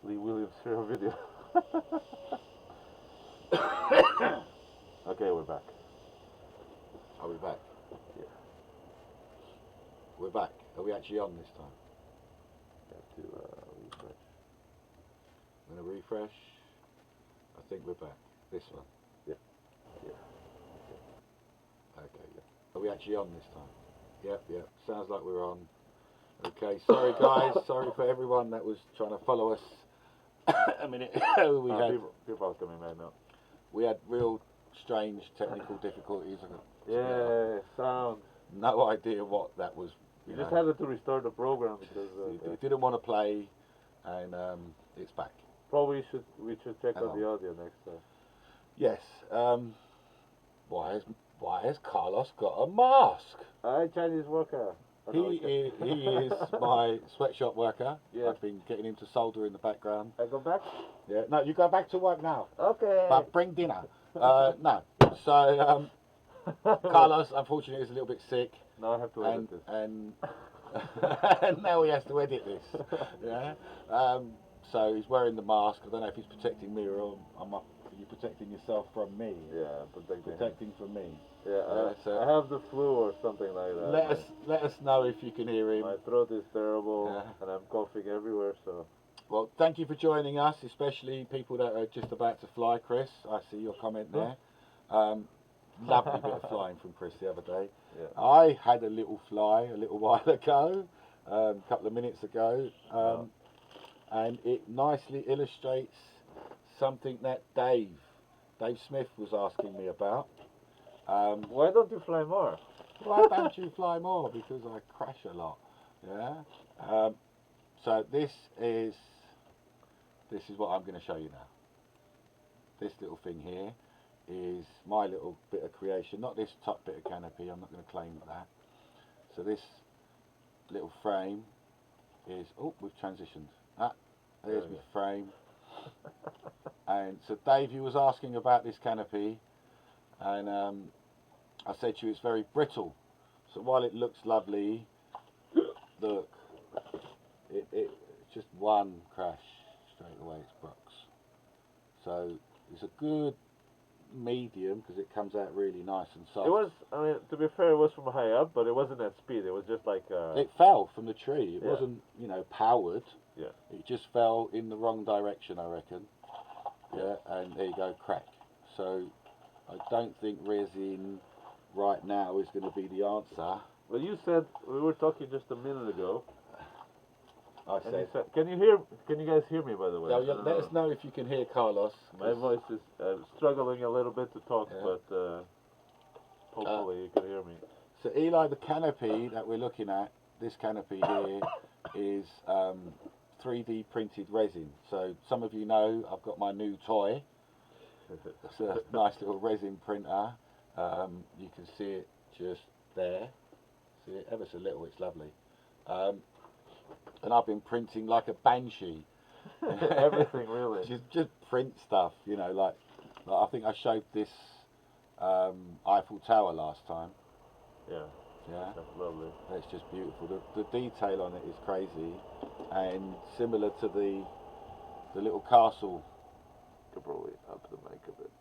Lee Williams here video. Okay, we're back. Are we back? Yeah. We're back. Are we actually on this time? Have to refresh. I'm going to refresh. I think we're back. This one. Yeah. Okay, yeah. Are we actually on this time? Yep. Sounds like we're on. Okay, sorry guys. Sorry for everyone that was trying to follow us a minute ago. People are coming right now. We had real strange technical difficulties. Yeah, sound. No idea what that was. You just had to restart the program because it didn't want to play, and it's back. Probably we should check out the audio next time. Yes. Why has Carlos got a mask? Hi, Chinese worker. He is my sweatshop worker. Yeah. I've been getting him to solder in the background. I go back? Yeah. No, you go back to work now. Okay. But bring dinner. No. So Carlos, unfortunately, is a little bit sick. Now I have to edit this. And now he has to edit this. Yeah. So he's wearing the mask. I don't know if he's protecting me or are you protecting yourself from me? Yeah, protecting from me. Yeah, I have the flu or something like that. Let us know if you can hear him. My throat is terrible, and I'm coughing everywhere. So. Well, thank you for joining us, especially people that are just about to fly. Chris, I see your comment there. Lovely bit of flying from Chris the other day. Yeah. I had a little fly a little while ago, a couple of minutes ago, and it nicely illustrates something that Dave Smith was asking me about. Why don't you fly more? Why don't you fly more? Because I crash a lot. Yeah. So this is what I'm going to show you now. This little thing here is my little bit of creation, not this top bit of canopy. I'm not going to claim that. So this little frame is. Oh, we've transitioned. There's my frame. And so Dave, you was asking about this canopy, and I said to you it's very brittle. So while it looks lovely, look, it's just one crash straight away. It's Brooks. So it's a good medium because it comes out really nice and soft. It was, I mean, to be fair, it was from high up, but it wasn't at speed. It was just like. It fell from the tree. It wasn't, powered. Yeah. It just fell in the wrong direction, I reckon. Yeah, and there you go, crack. So I don't think resin right now is going to be the answer. Well, you said we were talking just a minute ago. I said, can you guys hear me, by the way? Yeah, let us know if you can hear Carlos. My voice is struggling a little bit to talk, but hopefully you can hear me. So Eli, the canopy that we're looking at, this canopy here, is 3D printed resin. So some of you know I've got my new toy. It's a nice little resin printer. You can see it just there. See it ever so little, it's lovely. And I've been printing like a banshee. Everything really. Just print stuff, like I think I showed this Eiffel Tower last time. Yeah. Yeah. That's lovely. It's just beautiful. The detail on it is crazy, and similar to the little castle. Could probably up the mic a bit.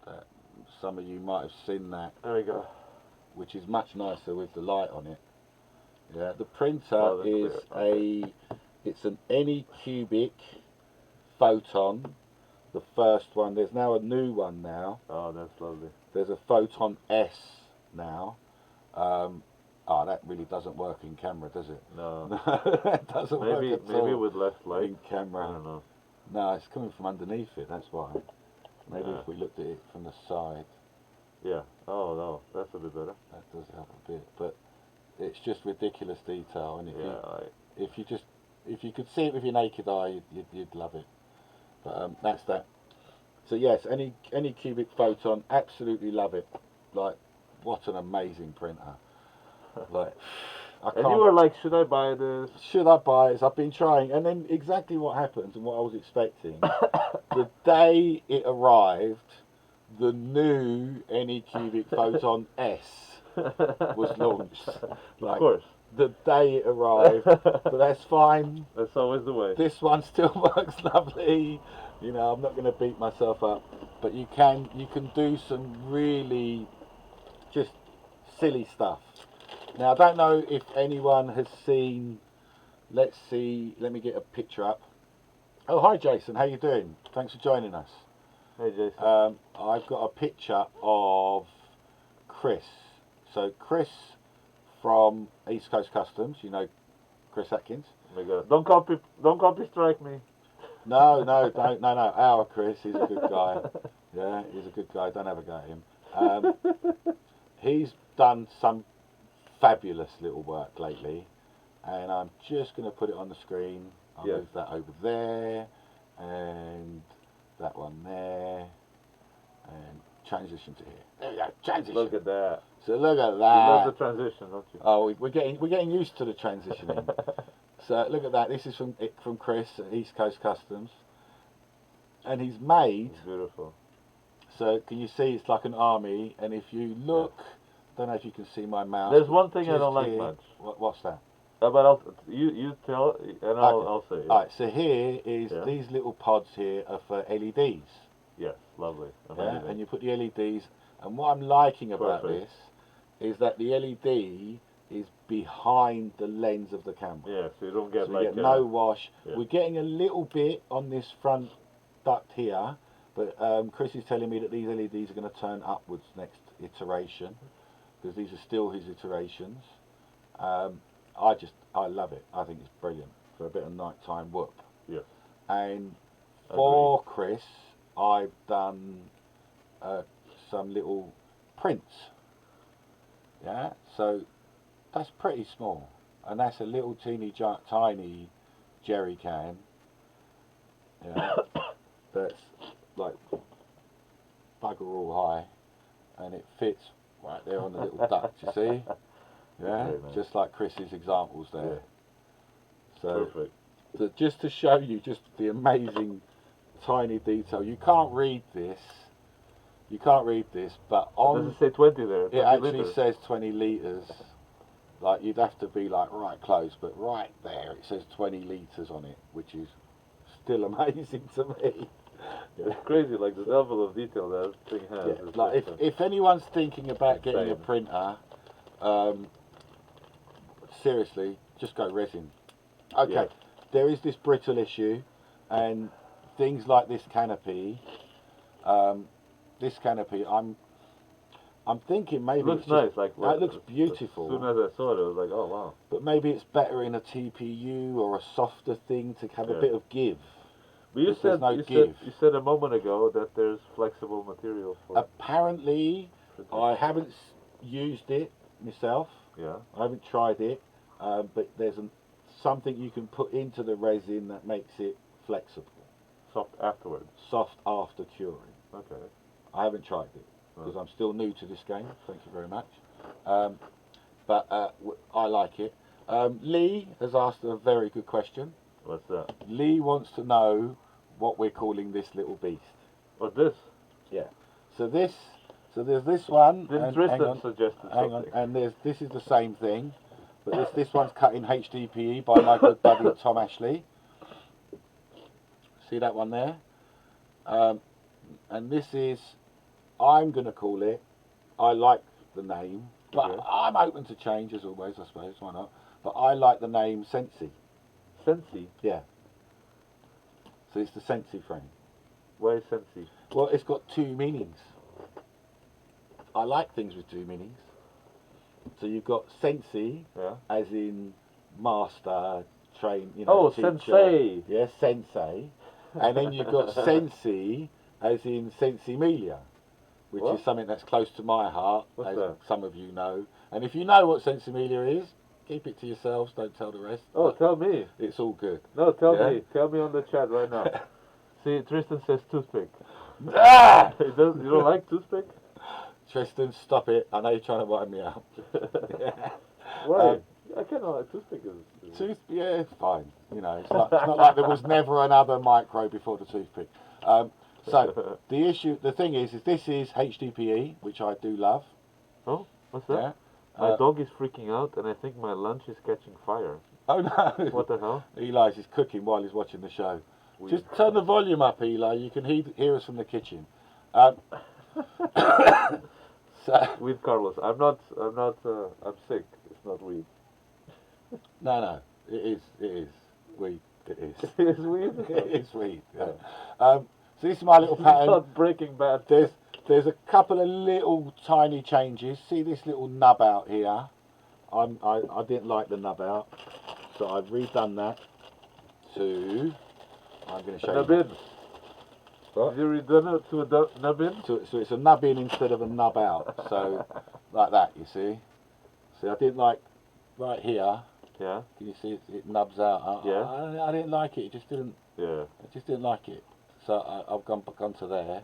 Some of you might have seen that. There we go. Which is much nicer with the light on it. Yeah. The printer is it's an Anycubic Photon. The first one. There's now a new one now. Oh, that's lovely. There's a Photon S now. That really doesn't work in camera, does it? No. It doesn't work at all. Maybe with less light. In camera. I don't know. No, it's coming from underneath it, that's why. Maybe if we looked at it from the side. Yeah. Oh, no. That's a bit better. That does help a bit. But it's just ridiculous detail. And if you could see it with your naked eye, you'd love it. But that's that. So yes, Anycubic Photon, absolutely love it. Like, what an amazing printer. Like, and you were like, should I buy this? Should I buy it? I've been trying, and then exactly what happened and what I was expecting. The day it arrived, the new Anycubic Photon S was launched. Of course. the day it arrived, but that's fine. That's always the way. This one still works lovely. You know, I'm not going to beat myself up, but you can do some really just silly stuff. Now, I don't know if anyone has seen. Let's see. Let me get a picture up. Oh, hi, Jason. How you doing? Thanks for joining us. Hey, Jason. I've got a picture of Chris. So Chris from East Coast Customs. You know Chris Atkins. Oh my God. Don't copy strike me. No. Our Chris, he's a good guy. Yeah, he's a good guy. Don't have a go at him. He's done some fabulous little work lately, and I'm just going to put it on the screen. I'll move that over there, and that one there, and transition to here. There we go. Transition. Look at that. So look at that. You love the transition, don't you? Oh, we're getting used to the transitioning. So look at that. This is from Chris at East Coast Customs, and he's made. It's beautiful. So can you see it's like an army? And if you look, I don't know if you can see my mouse. There's one thing I don't like here, much. What's that? But you tell, and I'll say. All right. So here is these little pods here are for LEDs. Yes, lovely. Yeah, and you put the LEDs. And what I'm liking about this is that the LED is behind the lens of the camera. Yeah, so you don't get we get no wash. Yeah. We're getting a little bit on this front duct here, but Chris is telling me that these LEDs are going to turn upwards next iteration, because these are still his iterations. I love it. I think it's brilliant for a bit of nighttime whoop. Yes. And for Chris, I've done some little prints. Yeah, so that's pretty small, and that's a little tiny jerry can. Yeah, that's like bugger all high, and it fits right there on the little duct. You see? Yeah, okay, just like Chris's examples there. Yeah. So, perfect. So just to show you just the amazing tiny detail, you can't read this. But on does it say 20 there? 20 it actually liters. Says 20 litres. Like you'd have to be like right close, but right there it says 20 litres on it, which is still amazing to me. It's crazy, like the level of detail that thing has. Yeah, like if anyone's thinking about getting a printer, seriously, just go resin. Okay, there is this brittle issue, and things like this canopy. I'm thinking maybe it looks nice. Like it looks beautiful. As soon as I saw it, I was like, oh wow. But maybe it's better in a TPU or a softer thing to have a bit of give. But you said a moment ago that there's flexible material for. Apparently, I haven't used it myself. Yeah. I haven't tried it, but there's something you can put into the resin that makes it flexible. Soft afterwards. Soft after curing. Okay. I haven't tried it because I'm still new to this game. Thank you very much. But I like it. Lee has asked a very good question. What's that? Lee wants to know what we're calling this little beast. What's this? Yeah. So there's this one. Then Tristan suggested something. And this is the same thing, but this one's cut in HDPE by my good buddy Tom Ashley. See that one there? And this is, I'm going to call it, I like the name, but I'm open to change as always, I suppose, why not? But I like the name Sensi. Sensi? Yeah. So it's the Sensi frame. Why Sensi? Well, it's got two meanings. I like things with two meanings. So you've got Sensi, as in master, train, teacher. Sensei! Yeah, Sensei. And then you've got Sensi, as in Sensimilia, which is something that's close to my heart, as some of you know. And if you know what Sensimilia is, keep it to yourselves, don't tell the rest. Oh, tell me. It's all good. No, tell me. Tell me on the chat right now. See, Tristan says toothpick. Ah! You don't like toothpick? Tristan, stop it. I know you're trying to wind me up. Why? I kind of like toothpick. Yeah, fine. It's not like there was never another micro before the toothpick. So the thing is this is HDPE, which I do love. Oh, what's that? My dog is freaking out, and I think my lunch is catching fire. Oh no! What the hell? Eli's is cooking while he's watching the show. Weird. Just turn the volume up, Eli. You can hear us from the kitchen. Weed, Carlos. I'm sick. It's not weed. No. It is weed. It is. It is weed? It is weed. Yeah. So this is my little pattern. It's not Breaking Bad. There's a couple of little tiny changes. See this little nub out here? I didn't like the nub out, so I've redone that to. I'm going to show you. Nub in. What? You redone it to a nub in? So it's a nub in instead of a nub out. So like that, you see. See, I didn't like right here. Yeah. Can you see it nubs out? Yeah. I didn't like it. It just didn't. Yeah. I just didn't like it. So I've gone back onto there.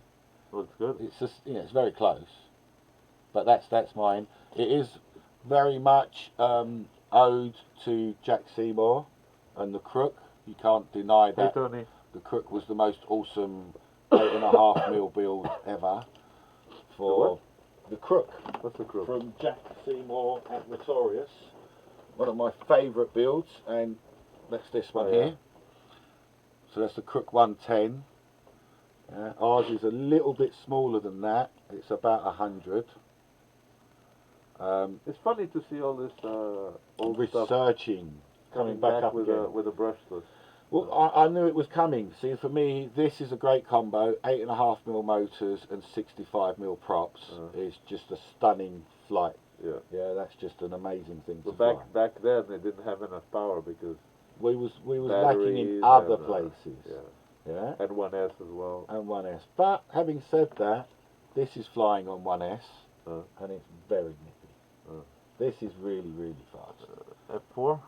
Looks good. It's just it's very close, but that's mine. It is very much ode to Jack Seymour and the Crook. You can't deny that. Hey Tony. The Crook was the most awesome 8.5 mil build ever. For the Crook. What's the Crook? From Jack Seymour at Notorious. One of my favourite builds, and that's this one here. So that's the Crook 110. Ours is a little bit smaller than that. It's about 100. It's funny to see all this old researching coming back up with again. with a brushless. Well, I knew it was coming. See, for me, this is a great combo. 8.5 mil motors and 65 mil props is just a stunning flight. Yeah, that's just an amazing thing to fly. Back then, they didn't have enough power because we was lacking in other places. Yeah. And 1S as well. And 1S. But having said that, this is flying on 1S, and it's very nippy. This is really, really fast. F4?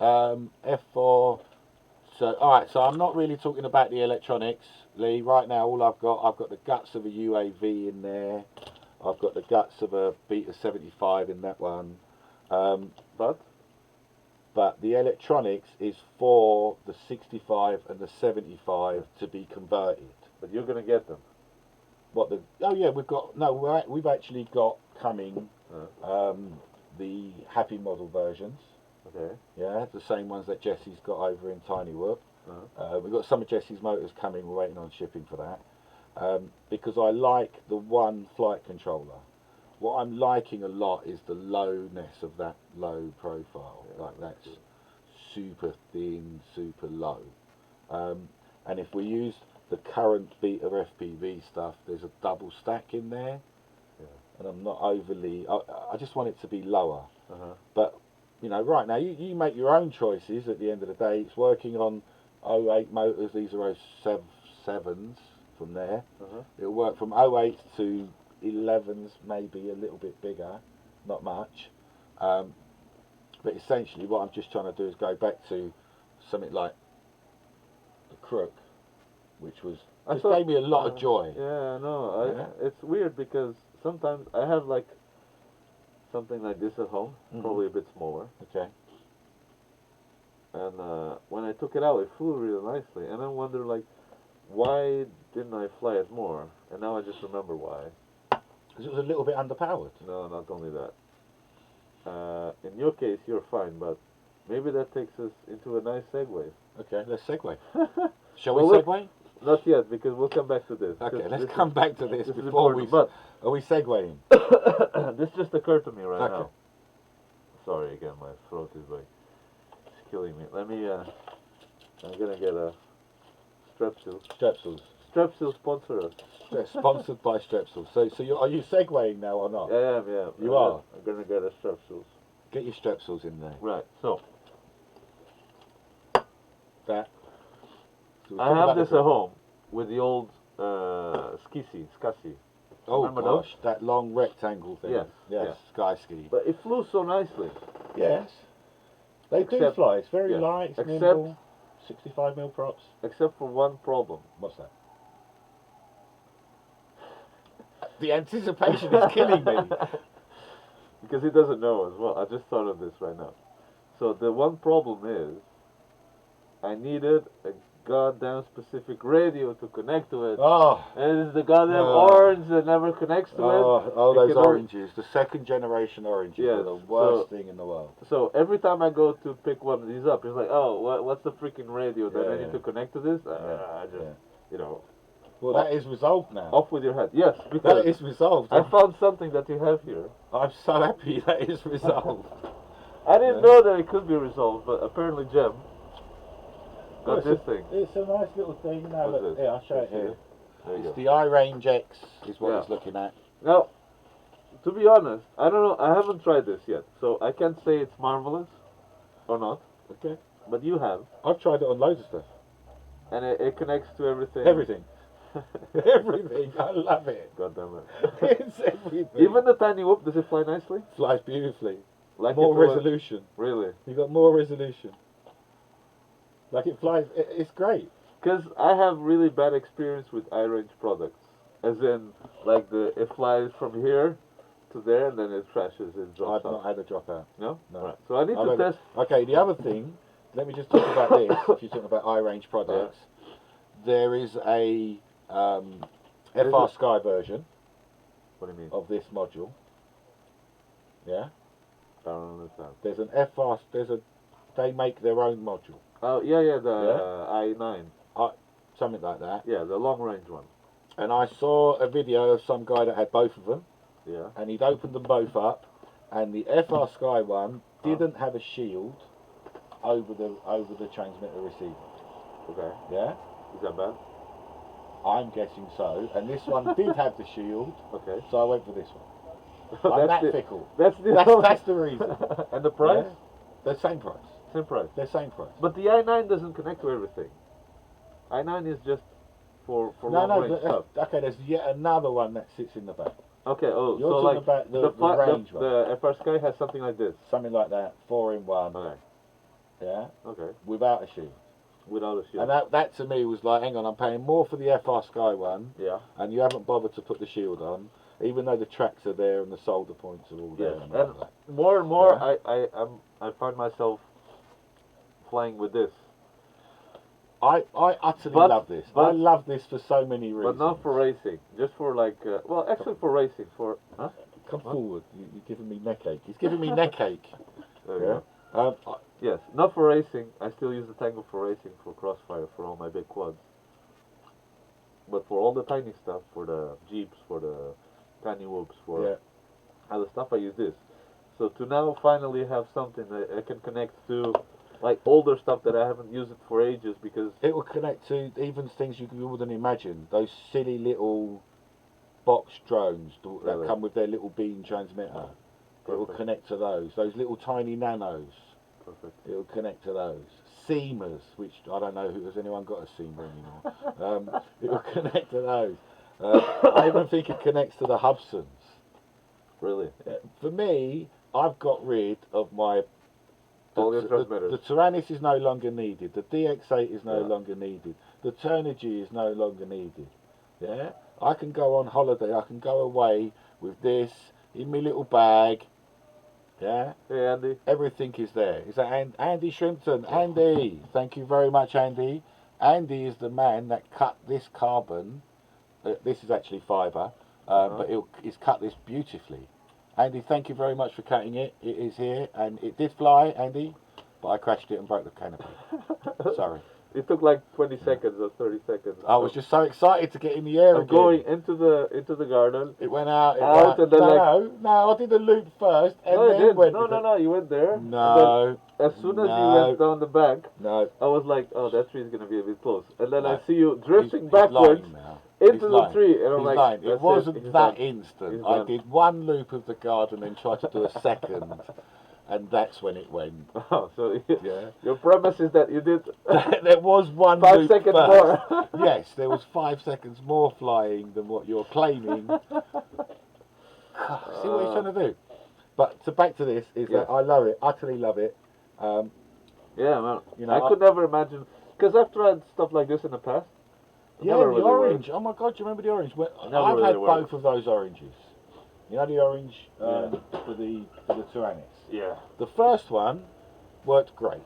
F4. So, alright, so I'm not really talking about the electronics, Lee. Right now, all I've got the guts of a UAV in there. I've got the guts of a Beta 75 in that one. But the electronics is for the 65 and the 75 to be converted. But you're going to get them. What the? Oh yeah, we've actually got coming the Happy Model versions. Okay. Yeah, the same ones that Jesse's got over in Tiny Whoop. We've got some of Jesse's motors coming. We're waiting on shipping for that. Because I like the one flight controller. What I'm liking a lot is the lowness of that low profile. Like that's super thin, super low. And if we use the current Beta FPV stuff, there's a double stack in there. And I'm not overly... I just want it to be lower. But, you know, right now, you make your own choices at the end of the day. It's working on 08 motors. These are 07s from there. It'll work from 08 to 11s, maybe a little bit bigger, not much. But essentially what I'm just trying to do is go back to something like the Crook, which gave me a lot of joy. Yeah, no, it's weird because sometimes I have like something like this at home, probably a bit smaller. Okay. And when I took it out, it flew really nicely, and I wonder like, why didn't I fly it more? And now I just remember why. Because it was a little bit underpowered. No, not only that. In your case, you're fine, but maybe that takes us into a nice segue. Okay, let's segue. Shall we segue? Not yet, because we'll come back to this. Okay, let's come back to this before we... But are we segueing? This just occurred to me right now. Sorry again, my throat is like... It's killing me. Let me... I'm gonna get a... Strepsils. Strepsils sponsor us. Yeah, sponsored by Strepsils. So are you segueing now or not? I am, yeah. You are? I'm gonna get a Strepsils. Get your Strepsils in there. Right, so... That... I have this at home with the old SCSI. Oh Remember gosh, those? that long rectangle thing. Yes, Sky Ski. But it flew so nicely. Yes. They do fly. It's very light, it's nimble. 65 mil props. Except for one problem. What's that? The anticipation is killing me. Because he doesn't know as well. I just thought of this right now. So the one problem is I needed a goddamn specific radio to connect to it. Oh. And it's the goddamn orange that never connects to it. Oh, those oranges. The second generation oranges are the worst thing in the world. So every time I go to pick one of these up, it's like, oh, what's the freaking radio that I need to connect to this? I just, you know. Well, that is resolved now. Off with your head. Yes, because that is resolved. I found something that you have here. I'm so happy that is resolved. I didn't know that it could be resolved, but apparently Jem got this thing. It's a nice little thing. Now, look, here, I'll show it here. It's the iRange X is what he's looking at. Now, to be honest, I don't know. I haven't tried this yet, so I can't say it's marvelous or not. Okay. But you have. I've tried it on loads of stuff. And it connects to everything. Everything. Everything. I love it. God damn it. It's everything. Even the tiny whoop, does it fly nicely? Flies beautifully. Like more resolution. Really? You got more resolution. Like it flies. It's great. Because I have really bad experience with iRange products. As in, like it flies from here to there and then it crashes. It drops I've not had a dropout. No? No. Right. So I need to test. Okay, the other thing, let me just talk about this. If you're talking about iRange products, there is a FR Sky version. What do you mean? Of this module. Yeah? I don't understand. There's an they make their own module. Oh, the I9. Something like that. Yeah, the long range one. And I saw a video of some guy that had both of them. Yeah. And he'd opened them both up, and the FR Sky one didn't have a shield over the transmitter receiver. Okay. Yeah? Is that bad? I'm guessing so. And this one did have the shield. Okay. So I went for this one. I'm that fickle. That's the reason. And the price? Yeah? The same price. Same price. They're same price. But the i9 doesn't connect to everything. i9 is just for long range stuff. Okay, there's yet another one that sits in the back. Okay, You're talking about the range one. The FR Sky has something like this. Something like that, 4-in-1. Okay. Yeah? Okay. Without a shield. Without a shield. And that to me was like, hang on, I'm paying more for the FR Sky one. Yeah. And you haven't bothered to put the shield on, even though the tracks are there and the solder points are all there. Yes. And more and more, I find myself flying with this. I utterly love this. I love this for so many reasons. But not for racing. Just for like, well, actually for racing. Huh? Come forward. You're giving me neck ache. He's giving me neck ache. There you go. Yes, not for racing. I still use the Tango for racing, for crossfire, for all my big quads. But for all the tiny stuff, for the Jeeps, for the tiny whoops, for other stuff, I use this. So to now finally have something that I can connect to, like older stuff that I haven't used it for ages, because it will connect to even things you wouldn't imagine. Those silly little box drones that come with their little beam transmitter. It will connect to those. Those little tiny nanos. Perfect. It will connect to those. Seamers, which I don't know, has anyone got a seamer anymore? It will connect to those. I even think it connects to the Hubsons. Really? For me, I've got rid of my... The Tyrannus is no longer needed. The DX8 is no longer needed. The Turnigy is no longer needed. Yeah? I can go on holiday. I can go away with this in my little bag. Yeah? Hey, Andy. Everything is there. Is that Andy Shrimpton? Andy! Thank you very much, Andy. Andy is the man that cut this carbon. This is actually fibre. But he's cut this beautifully. Andy, thank you very much for cutting it. It is here, and it did fly, Andy, but I crashed it and broke the canopy. Sorry. It took like 20 seconds or 30 seconds. I was just so excited to get in the air again. Going into the garden. It went out. And then no, I did the loop first, and then went. No, you went there. No. As soon as you went down the back, I was like, oh, that tree's gonna be a bit close. And then I see you drifting backwards into the tree, and I'm like, it wasn't that instant. I did one loop of the garden and tried to do a second. And that's when it went. Oh, so your premise is that you did... there was 1 5 loop seconds first. more. Yes, there was 5 seconds more flying than what you're claiming. See what you're trying to do. But back to this, is that I love it, utterly love it. Yeah, man. You know, I could never imagine... Because I've tried stuff like this in the past. Yeah, the orange. Oh my God, do you remember the orange? I've had both of those oranges. You know the orange for the Tyrannus? Yeah. The first one worked great.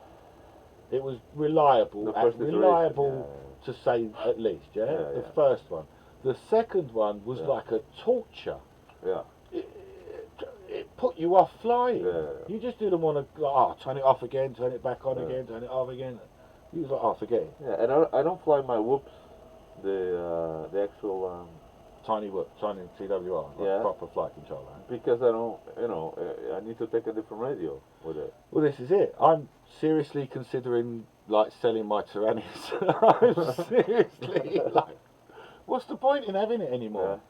It was reliable. The first iteration, Reliable to say at least. Yeah. The first one. The second one was like a torture. Yeah. It put you off flying. Yeah. You just didn't want to. Turn it off again. Turn it back on again. Turn it off again. You was like, forget it. Yeah, and I don't fly my whoops, the actual Tiny TWR, proper flight controller. because I don't, I need to take a different radio with it. Well, this is it. I'm seriously considering like selling my Tyrannus. I'm seriously like, what's the point in having it anymore?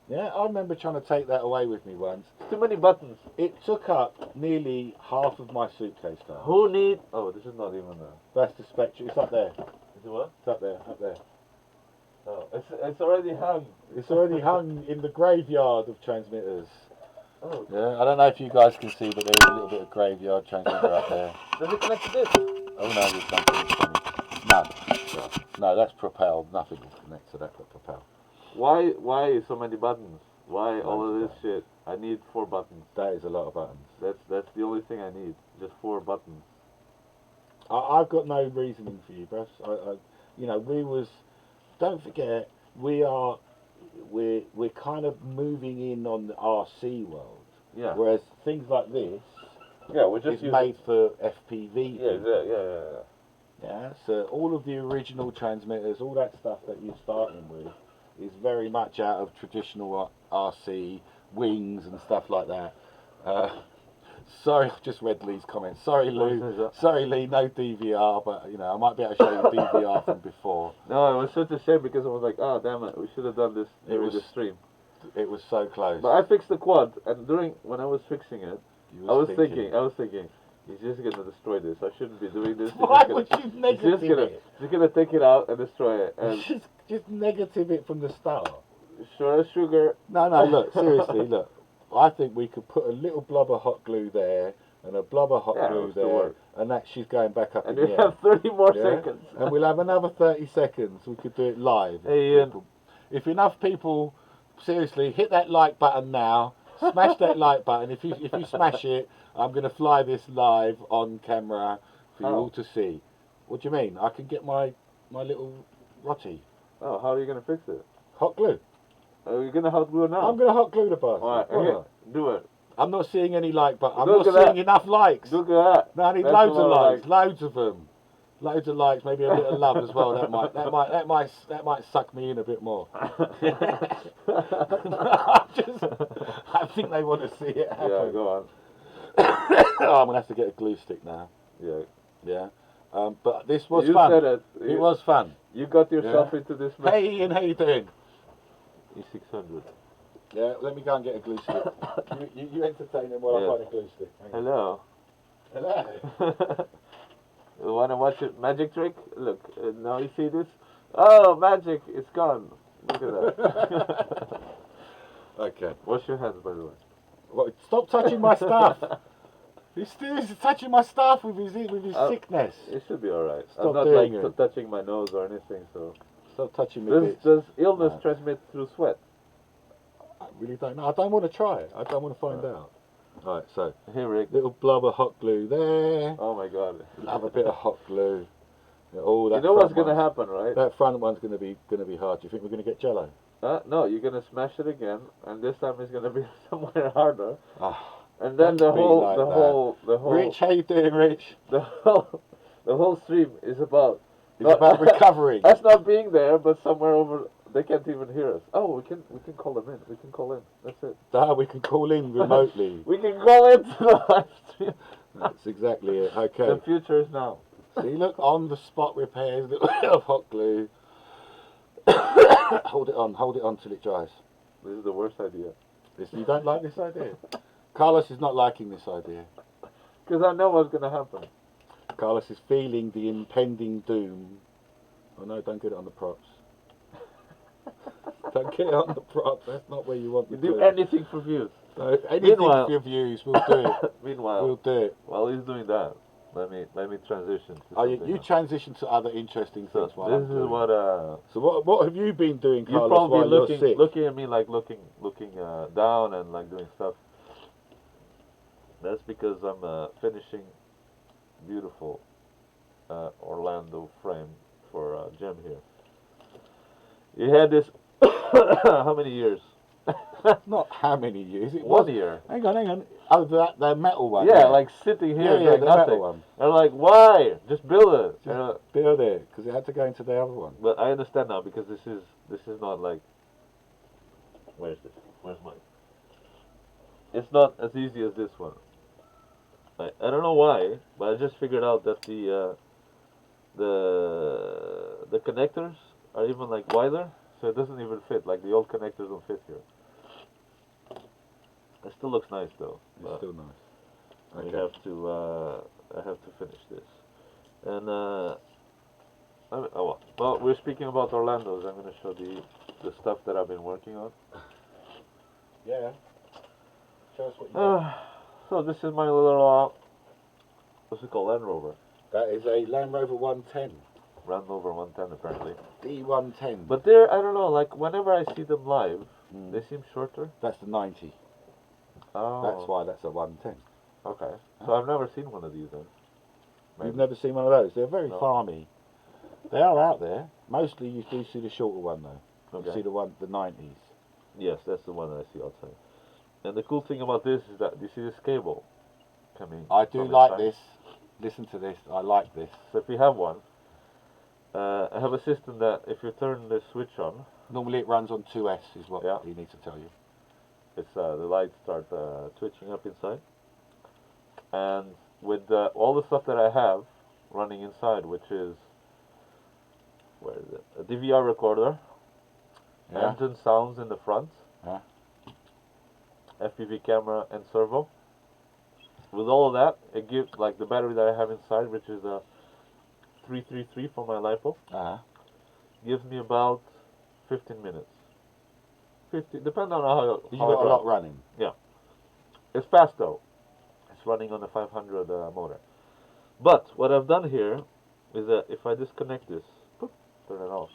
Yeah, I remember trying to take that away with me once. Too many buttons. It took up nearly half of my suitcase time. Who need? Oh, this is not even That's the Spectre. It's up there. Is it what? It's up there. Up there. Oh, it's already hung. It's already hung in the graveyard of transmitters. Oh. Yeah, I don't know if you guys can see, but there is a little bit of graveyard transmitter up there. Does it connect to this? Oh no, there's something. No, that's propel. Nothing will connect to that but propel. Why so many buttons? Why all of this shit? I need 4 buttons. That is a lot of buttons. That's the only thing I need. Just 4 buttons. I've got no reasoning for you, Bruce. Don't forget, we're kind of moving in on the RC world. Yeah. Whereas things like this, we're just made for FPV. Yeah. Yeah. So all of the original transmitters, all that stuff that you're starting with, is very much out of traditional RC wings and stuff like that. Sorry, I've just read Lee's comments. Sorry, Lou. Sorry, Lee. No DVR, but I might be able to show you the DVR from before. No, it was such a shame because I was like, oh damn it, we should have done this during the stream. It was so close. But I fixed the quad, and when I was fixing it, I was thinking, he's just gonna destroy this. I shouldn't be doing this. Why would you negative it? He's gonna take it out and destroy it. And just negative it from the start. Sure as sugar. No, look, seriously, look. I think we could put a little blob of hot glue there and a blob of hot glue there, and that she's going back up in the air. And we have 30 more seconds. And we'll have another 30 seconds. We could do it live. Hey, Ian. If enough people, seriously, hit that like button now. Smash that like button. If you smash it, I'm going to fly this live on camera for you all to see. What do you mean? I can get my little rotty. Oh, how are you going to fix it? Hot glue. Are you going to hot glue now? I'm going to hot glue the bastard. Alright, do it. I'm not seeing any like button. I'm not seeing enough likes. Look at that. No, I need loads of likes. Loads of them. Loads of likes, maybe a bit of love as well. That might suck me in a bit more. I think they want to see it happen. Yeah, go on. I'm gonna have to get a glue stick now. Yeah. But this was fun. You said it. It was fun. You got yourself into this. Hey Ian, how you doing? E600. Yeah, let me go and get a glue stick. you entertain them while I find a glue stick. Hello. You want to watch a magic trick? Look, now you see this? Oh, magic, it's gone. Look at that. Okay. Wash your hands, by the way. Well, stop touching my stuff. He's still touching my stuff with his sickness. It should be alright. Stop I'm not doing it. touching my nose or anything, so... Stop touching me bits. Does illness transmit through sweat? I really don't know. I don't want to try it. I don't want to find out. Alright, so here, Rick. Little blob of hot glue there. Oh my god. Have a bit of hot glue. Oh, that you know what's going to happen, right? That front one's going to be hard. Do you think we're going to get jello? No, you're going to smash it again, and this time it's going to be somewhere harder. And then the whole Rich, how you doing, Rich? The whole stream is about recovering. Us not being there, but somewhere over. They can't even hear us. Oh, we can call them in. We can call in. That's it. We can call in remotely. We can call into the live stream. That's exactly it. Okay. The future is now. See, look, on the spot repairs, little bit of hot glue. Hold it on till it dries. This is the worst idea. You don't like this idea? Carlos is not liking this idea. Because I know what's going to happen. Carlos is feeling the impending doom. Oh no, don't get it on the props. Don't get it on the props. That's not where you want to do anything for views. No, anything for your views, we'll do it. Meanwhile, we'll do it. While he's doing that, let me transition to you transition to other interesting things. So this is what. So what have you been doing, Carlos? You're probably while you're sick? looking at me like looking down and like doing stuff. That's because I'm finishing beautiful Orlando frame for Jim here. He had this. How many years? Not how many years? It 1 was. year. Hang on. Oh, the metal one. Yeah, like sitting here doing the nothing. metal one. And I'm like, why? Just build it. Just build it, because it had to go into the other one. But I understand now because this is not like. Where's this? Where's mine? It's not as easy as this one. I don't know why, but I just figured out that the connectors are even like wider, so it doesn't even fit. Like the old connectors don't fit here. It still looks nice though. It's still nice. Okay. I have to finish this, and well, we're speaking about Orlando's. I'm gonna show the stuff that I've been working on. Yeah. Show us what you got. So this is my little what's it called, Land Rover. That is a Land Rover 110. Land Rover 110 apparently. D110. But they're, I don't know, like whenever I see them live, they seem shorter. That's the 90. Oh. That's why that's a 110. Okay. So I've never seen one of these then. Maybe. You've never seen one of those? They're very No. farmy. They are out there. Mostly you do see the shorter one though. Okay. You see the 90s. Yes, that's the one that I see outside. And the cool thing about this is that you see this cable coming. I do from like inside. this. Listen to this. I like this. So if you have one, I have a system that if you turn the switch on, Normally it runs on 2S is what Yeah. he needs to tell you. it's the lights start twitching up inside. And with all the stuff that I have running inside, which is, where is it? A DVR recorder, Yeah. engine sounds in the front, Yeah. FPV camera and servo. With all of that, it gives, like the battery that I have inside, which is a 333 for my LiPo, gives me about 15 minutes. 50, depending on how You've how got it a lot runs. running. It's fast though. It's running on the 500 motor. But what I've done here is that if I disconnect this, boop, turn it off.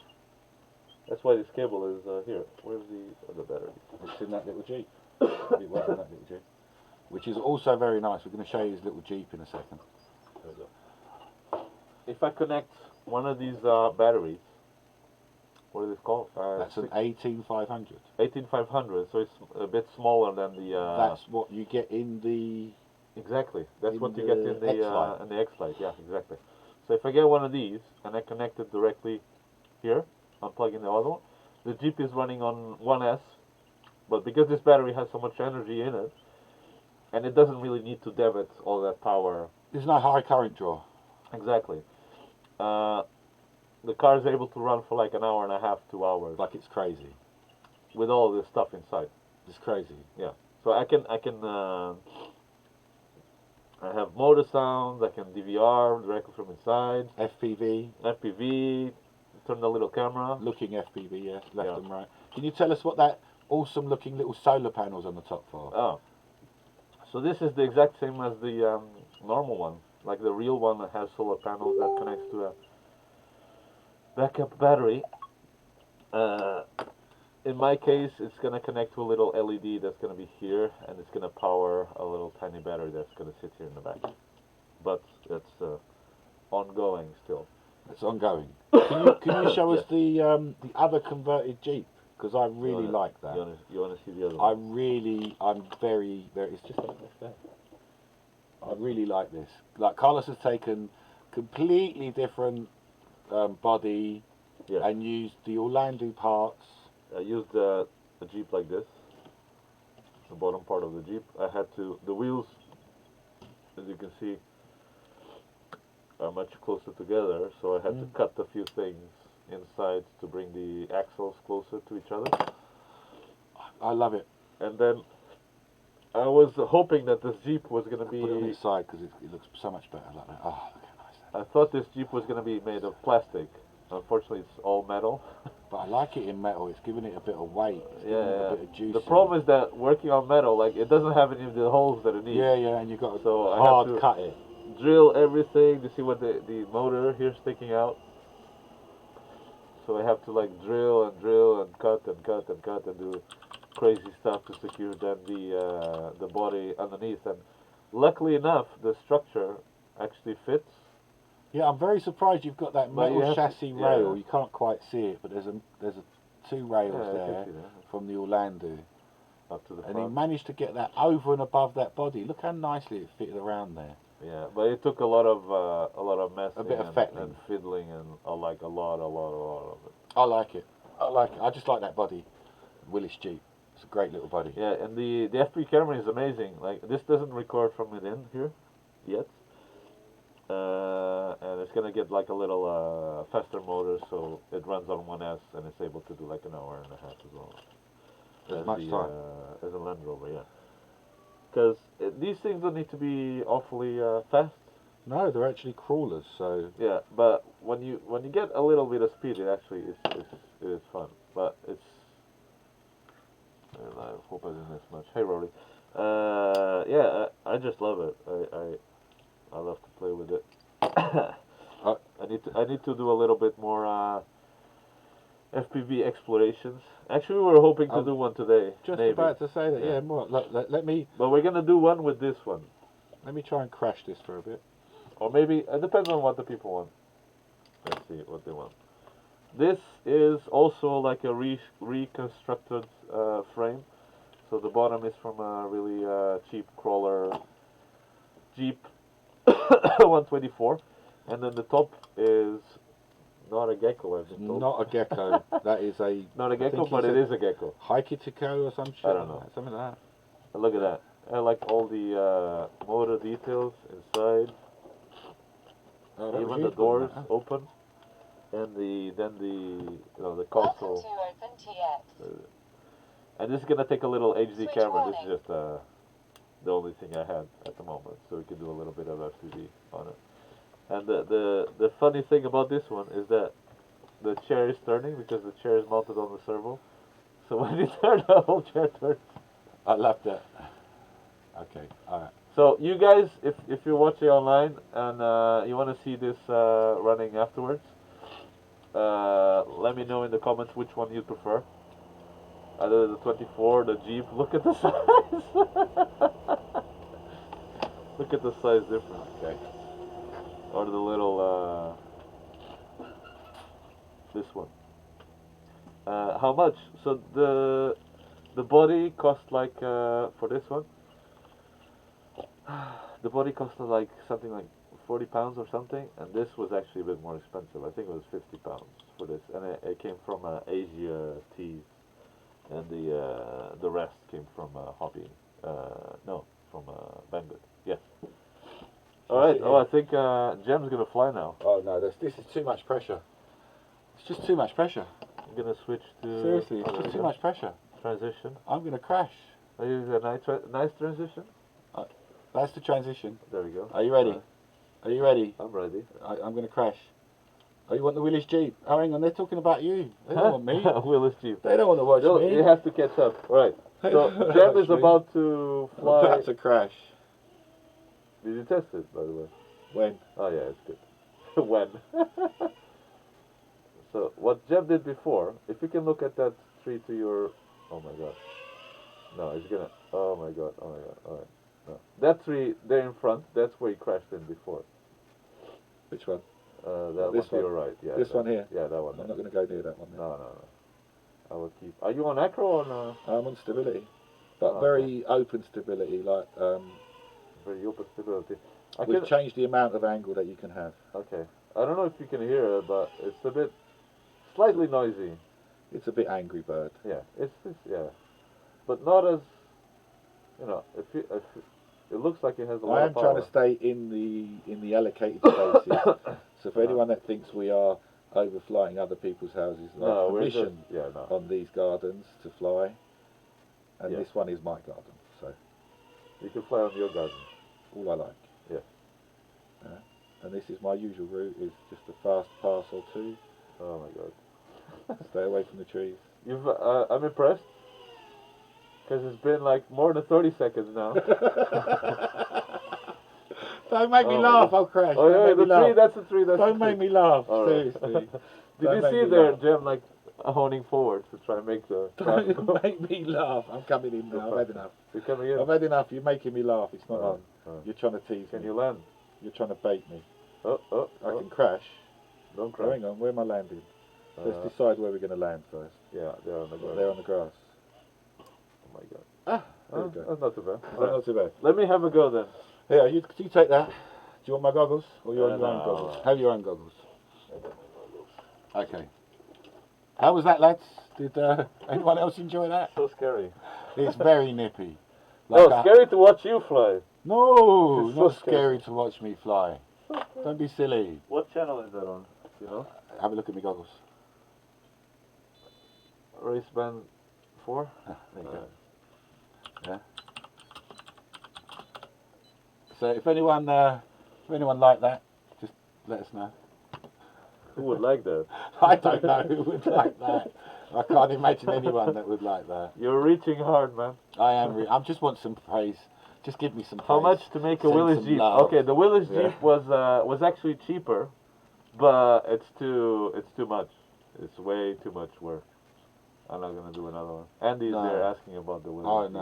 That's why this cable is here. Where's the other battery? It's in that little Jeep. It was in that little Jeep. Which is also very nice. We're going to show you his little Jeep in a second. There we go. If I connect one of these batteries, what is it called? That's an 18500. 18500. So it's a bit smaller than the. That's what you get in the. Exactly. That's in what you get the in the X-Lite. in the X-Lite. Yeah, exactly. So if I get one of these and I connect it directly here, I'm plugging the other one. The Jeep is running on 1S, but because this battery has so much energy in it, and it doesn't really need to debit all that power. There's no high current draw. Exactly. The car is able to run for like an hour and a half, 2 hours, Like it's crazy. with all this stuff inside. It's crazy. So I have motor sounds. I can DVR directly from inside. FPV. FPV. Turn the little camera. Looking FPV, yes, left Yeah. and right. Can you tell us what that awesome looking little solar panels on the top for? Oh. So this is the exact same as the normal one, like the real one that has solar panels that connects to a backup battery. In my case, it's going to connect to a little LED that's going to be here, and it's going to power a little tiny battery that's going to sit here in the back. But that's ongoing still. It's ongoing. Can you show us the other converted Jeep? Because I really like that. You want to see the other one? I'm very, it's just like this there. I really like this. Like Carlos has taken completely different body Yeah. and used the Orlando parts. I used a Jeep like this, the bottom part of the Jeep. I had to, the wheels, as you can see, are much closer together, so I had to cut a few things inside to bring the axles closer to each other. I love it. And then I was hoping that this Jeep was going to Put it on be, its side because it looks so much better like that. Oh, look how nice that is. I thought this Jeep was going to be made of plastic. Unfortunately, it's all metal. But I like it in metal. It's giving it a bit of weight. It's giving it a bit of juice. The problem is that working on metal, like, it doesn't have any of the holes that it needs. Yeah, and you've got to So I hard have to cut it. drill everything. You see what the motor here sticking out? So I have to like drill and cut and do crazy stuff to secure then the body underneath. And luckily enough, the structure actually fits. Yeah, I'm very surprised you've got that But you metal have to- chassis yeah. rail. You can't quite see it, but there's two rails Yeah, I can there see that. from the Orlando. Up to the And he front. managed to get that over and above that body. Look how nicely it fitted around there. Yeah, but it took a lot of messing bit of and fettling. fiddling and like a lot of it. I like it. I just like that body. Willis Jeep. It's a great little body. Yeah, and the FP camera is amazing. Like this doesn't record from within here yet, and it's gonna get like a little faster motor, so it runs on 1S and it's able to do like an hour and a half as well. As much time. As a Land Rover, yeah. Because these things don't need to be awfully fast. No, they're actually crawlers, so... Yeah, but when you get a little bit of speed, it actually is fun. But it's... I hope I didn't miss much. Hey, Rory. Yeah, I just love it. I love to play with it. I need to do a little bit more FPV explorations. Actually, we were hoping to do one today. Just maybe. about to say that, yeah, more. Let me... But we're gonna do one with this one. Let me try and crash this for a bit. Or maybe, it depends on what the people want. Let's see what they want. This is also like a reconstructed frame. So the bottom is from a really cheap crawler Jeep 124. And then the top is not a gecko, I've been told. Not a gecko. That is a... Not a gecko, but it is a gecko. Hikitico or some shit? I don't know. Something like that. Look at that. I like all the motor details inside. Oh, that Even was the you doors doing that, huh? open, and the console. Welcome to OpenTX. And this is gonna take a little HD Switch camera. This warning. is just the only thing I had at the moment, so we can do a little bit of FPV on it. And the funny thing about this one is that the chair is turning because the chair is mounted on the servo. So when you turn, the whole chair turns. I love that. Okay, alright. So you guys, if you're watching online and you want to see this running afterwards, let me know in the comments which one you prefer. Either the 24, the Jeep. Look at the size. Look at the size difference. Okay. Or the little this one. How much? So the body cost like for this one. The body costed like something like £40 or something, and this was actually a bit more expensive. I think it was £50 for this, and it came from Asia Tees, and the rest came from Hobby. No, from Banggood. Yes. All right. Oh, I think Jem's gonna fly now. Oh no, this is too much pressure. It's just too much pressure. I'm gonna switch to. Seriously, oh, it's there just we too go. much pressure. Transition. I'm gonna crash. Are you a nice transition? That's the transition. There we go. Are you ready? Are you ready? I'm ready. I'm gonna crash. Oh, you want the Willis Jeep? Oh, hang on, they're talking about you. They don't want me. Willis Jeep. They don't want to watch me. You have to catch up. All right. They So don't wanna Jem watch is me. about to I'm fly. about to crash. Did you test it, by the way? When? Oh yeah, it's good. When? So what Jem did before, if you can look at that tree to your, oh my god, no, it's gonna, oh my god, all right, no, that tree there in front, that's where he crashed in before. Which one? That This one to one? your right, yeah. This that, one here? Yeah, that one. I'm not going to go near that one. Then. No. I will keep. Are you on acro or no? I'm on stability, but Okay. very open stability. Like Very open stability. we've changed the amount of angle that you can have. Okay. I don't know if you can hear it, but it's a bit slightly noisy. It's a bit Angry Bird. Yeah, it's yeah, but not as it looks like it has a lot I of am power. trying to stay in the allocated spaces. So for anyone that thinks we are overflying other people's houses, I No, have we're just permission no. on these gardens to fly, and Yeah. this one is my garden. So You can fly on your garden. all I like. Yeah. And this is my usual route: is just a fast pass or two. Oh my god. Stay away from the trees. I'm impressed. Because it's been like more than 30 seconds now. Don't make me Oh my laugh, God. I'll crash. Oh Don't yeah, make me the tree, laugh. that's the tree, that's Don't the make tree. me laugh, All right. seriously. Did Don't you make see me there, laugh. Jem, like honing forward to try and make the Don't make me laugh. I'm coming in now. I've had enough. You're coming in? I've had enough. You're making me laugh. It's not Alright, on. alright. You're trying to tease Can me. you land? You're trying to bait me. I can crash. Don't Oh, crash. hang on, where am I landing? Let's decide where we're going to land first. Yeah, they're on the grass. They're on the grass. Oh my god. There we go. That's not too bad. Not too bad. Let me have a go then. Here, you take that. Do you want my goggles? Or you want your own No. goggles? Have your own goggles. Okay. How was that, lads? Did anyone else enjoy that? So scary. It's very nippy. Scary to watch you fly. No, It's so not scary to watch me fly. Don't be silly. What channel is that on? You know? Have a look at my goggles. Race Band 4? There you go. Yeah. So if anyone liked that, just let us know. Who would like that? I don't know who would like that. I can't imagine anyone that would like that. You're reaching hard, man. I am. I just want some praise. Just give me some praise. How much to make a Send Willys some Jeep? love. Okay, the Willys Yeah. Jeep was actually cheaper, but it's too much. It's way too much work. I'm not gonna do another one. Andy's No. there asking about the Willys Oh Jeep.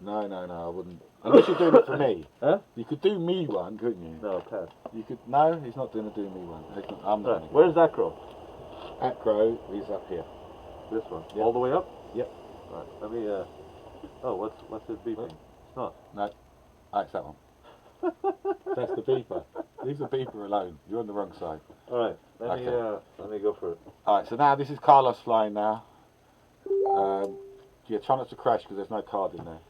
no, I wouldn't. Unless you're doing it for me. Huh? You could do me one, couldn't you? No, pass. You could. No, he's not going to do me one. I'm not. Right. Gonna Where's that crow? That crow is up here. This one. Yep. All the way up? Yep. Right. Let me. Oh, what's it beeping? It's not. No, it's that one. That's the beeper. Leave the beeper alone. You're on the wrong side. All right. Let me go for it. All right. So now this is Carlos flying now. Yeah, try not to crash because there's no card in there.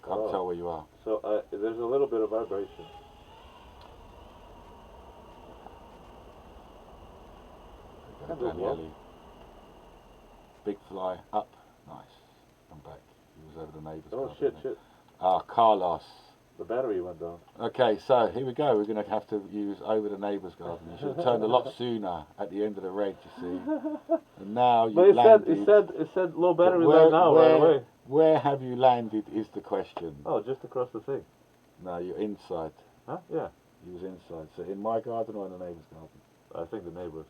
Can't tell where you are. So there's a little bit of vibration. Kind of well. Big fly up. Nice. I'm back. He was over the neighbour's Oh garden. shit. Ah, Carlos. The battery went down. Okay, so here we go. We're going to have to use over the neighbour's garden. You should have turned a lot sooner at the end of the reg, you see. And now you've But landed. it said low battery right now, right away. Where have you landed is the question. Oh, just across the thing. No, you're inside. Huh? Yeah. He was inside. So in my garden or in the neighbour's garden? I think the neighbours.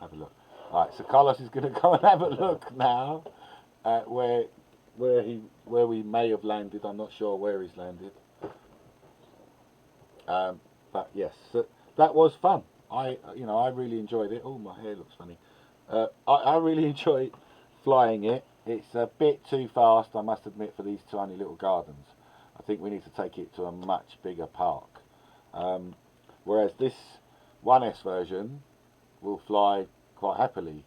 Have a look. Alright, so Carlos is going to go and have a look now at where we may have landed. I'm not sure where he's landed. But yes, so that was fun. I really enjoyed it. Oh, my hair looks funny. I really enjoyed flying it. It's a bit too fast, I must admit, for these tiny little gardens. I think we need to take it to a much bigger park. Whereas this 1S version will fly quite happily,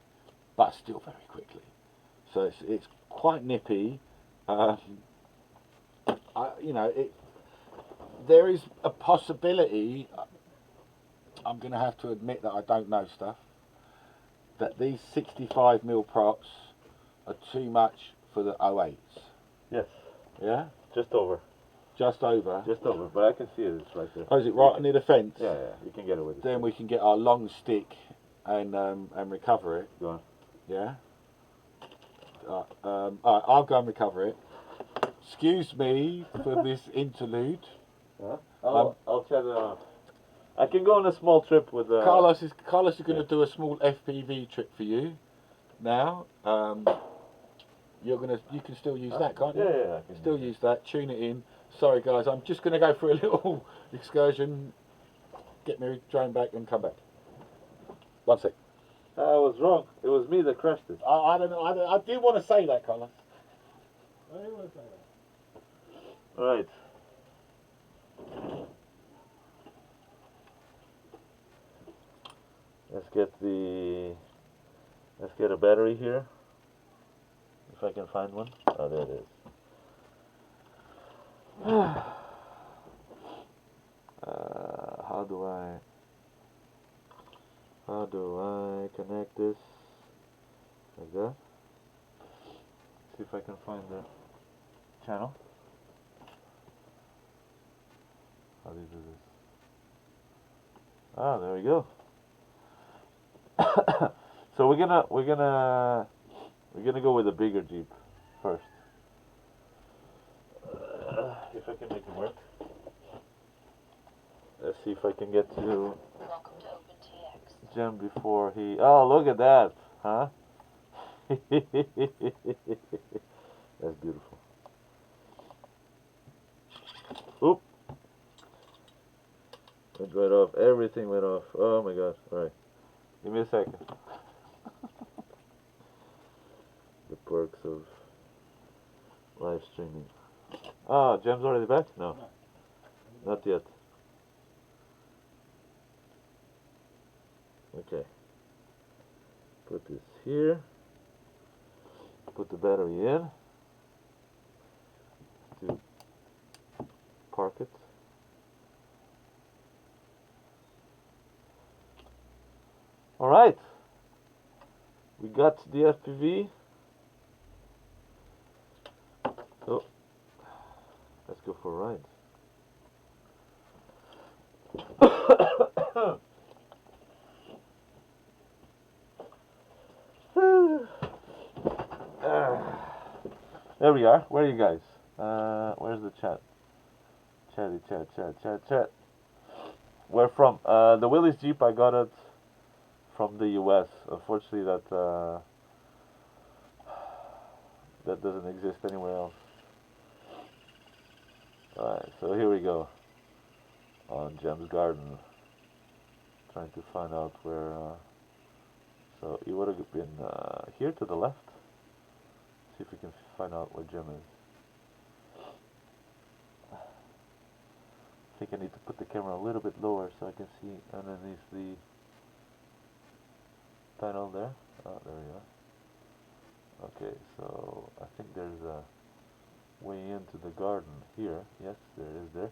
but still very quickly. So it's quite nippy. There is a possibility, I'm going to have to admit that I don't know stuff, that these 65mm props are too much for the 08s. Yes. Yeah? Just over. Just over. Just over, but I can see it. It's right there. Oh, is it right near the fence? Yeah, you can get it with it. Then we can get our long stick and recover it. Go on. Yeah? Alright, I'll go and recover it. Excuse me for this interlude. Huh? I'll chat it out. I can go on a small trip with Carlos is going to do a small FPV trip for you. Now, you can still use that, can't you? Yeah, I can still use that. Tune it in. Sorry, guys, I'm just going to go for a little excursion. Get my drone back and come back. 1 sec. I was wrong. It was me that crashed it. I don't know. I do want to say that, Carlos. I do want to say that. All right. Let's get a battery here. If I can find one. Oh, there it is. How do I connect this? Like that. See if I can find the channel. How do you do this? Ah, there we go. So we're gonna go with a bigger Jeep first. If I can make it work. Let's see if I can get to Welcome to OpenTX. Jem before he. Oh, look at that, huh? That's beautiful. Went right off. Everything went off. Oh my god. Alright. Give me a second. The perks of live streaming. Ah, Jem's already back? No. Not yet. Okay. Put this here. Put the battery in. To park it. Alright. We got the FPV. So, let's go for a ride. There we are. Where are you guys? Where's the chat? Chat. Where from? The Willys Jeep, I got it from the US. Unfortunately, that doesn't exist anywhere else. Alright, so here we go. On Jem's garden. Trying to find out where... so you would have been here to the left. See if we can find out where Jem is. I think I need to put the camera a little bit lower so I can see underneath the panel there. Oh, there we are. Okay, so I think there's a way into the garden here. Yes, there is there.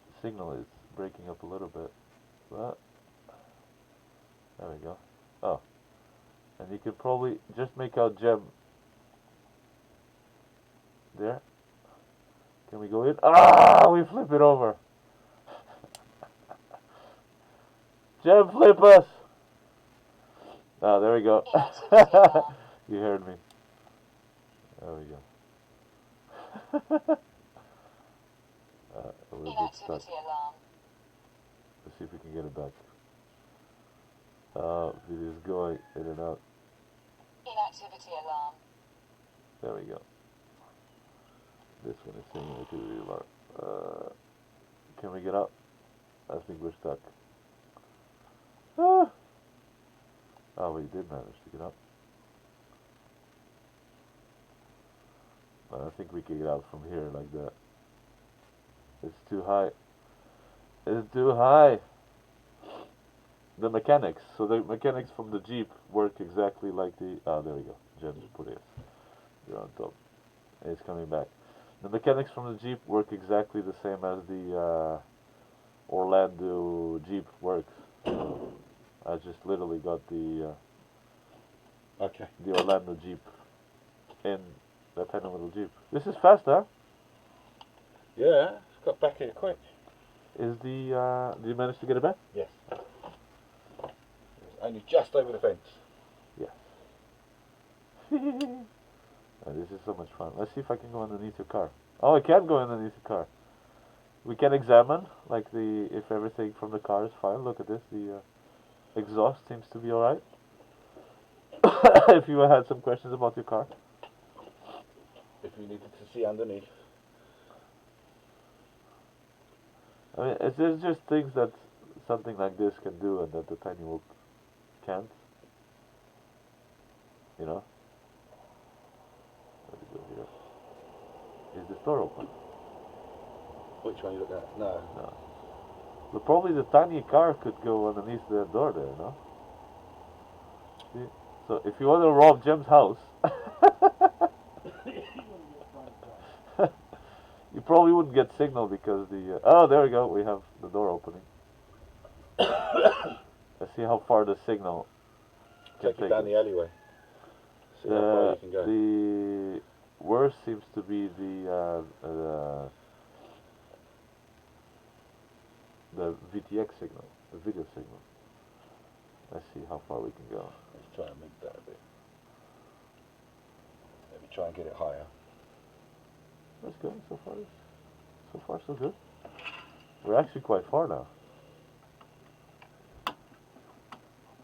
The signal is breaking up a little bit. But there we go. Oh. And you can probably just make out Jem. There. Can we go in? Ah, we flip it over. Jem, flip us. Ah, there we go. You heard me. There we go. A little bit stuck. Inactivity alarm. Let's see if we can get it back. Video's going in and out. Inactivity alarm. There we go. This one is saying inactivity alarm. Can we get up? I think we're stuck. Ah! Oh, we did manage to get up. I don't think we can get out from here like that. It's too high. It's too high. The mechanics. So the mechanics from the Jeep work exactly like the... Oh, there we go. Jem's put it. You're on top. It's coming back. The mechanics from the Jeep work exactly the same as the Orlando Jeep works. I just literally got the the Orlando Jeep in that tiny little Jeep. This is fast, huh? Yeah, it's got back here quick. Is the did you manage to get it back? Yes. It's only just over the fence. Yes. This is so much fun. Let's see if I can go underneath your car. Oh, I can go underneath the car. We can examine like if everything from the car is fine. Look at this. The exhaust seems to be alright. If you had some questions about your car. If you needed to see underneath. I mean, there's just things that something like this can do and that the tiny whoop can't. You know? Let me go here. Is this door open? Which one are you looking at? No. No. But probably the tiny car could go underneath the door there, no? See? So if you want to rob Jem's house, you probably wouldn't get signal because the... oh, there we go. We have the door opening. Let's see how far the signal can Take it down the alleyway. See how far you can go. The worst seems to be the VTX signal, the video signal. Let's see how far we can go. Let's try and move that a bit. Maybe try and get it higher. That's good. So far so good. We're actually quite far now.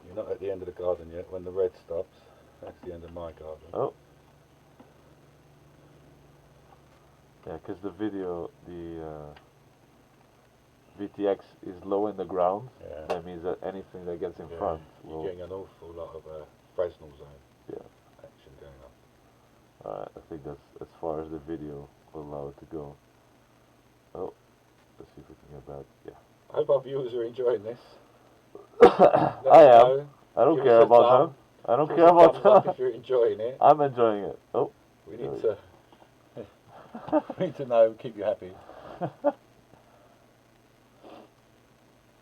You're not at the end of the garden yet. When the red stops, that's the end of my garden. Oh. Yeah, because the video, VTX is low in the ground, Yeah. that means that anything that gets in Yeah. front You're will... getting an awful lot of Fresnel zone Yeah. action going on. Alright, I think that's as far as the video will allow it to go. Oh, let's see if we can get back. Yeah. I hope our viewers are enjoying this. I am. I don't care about them. I don't care about them. If you're enjoying it. I'm enjoying it. Oh. We need to we need to know, keep you happy.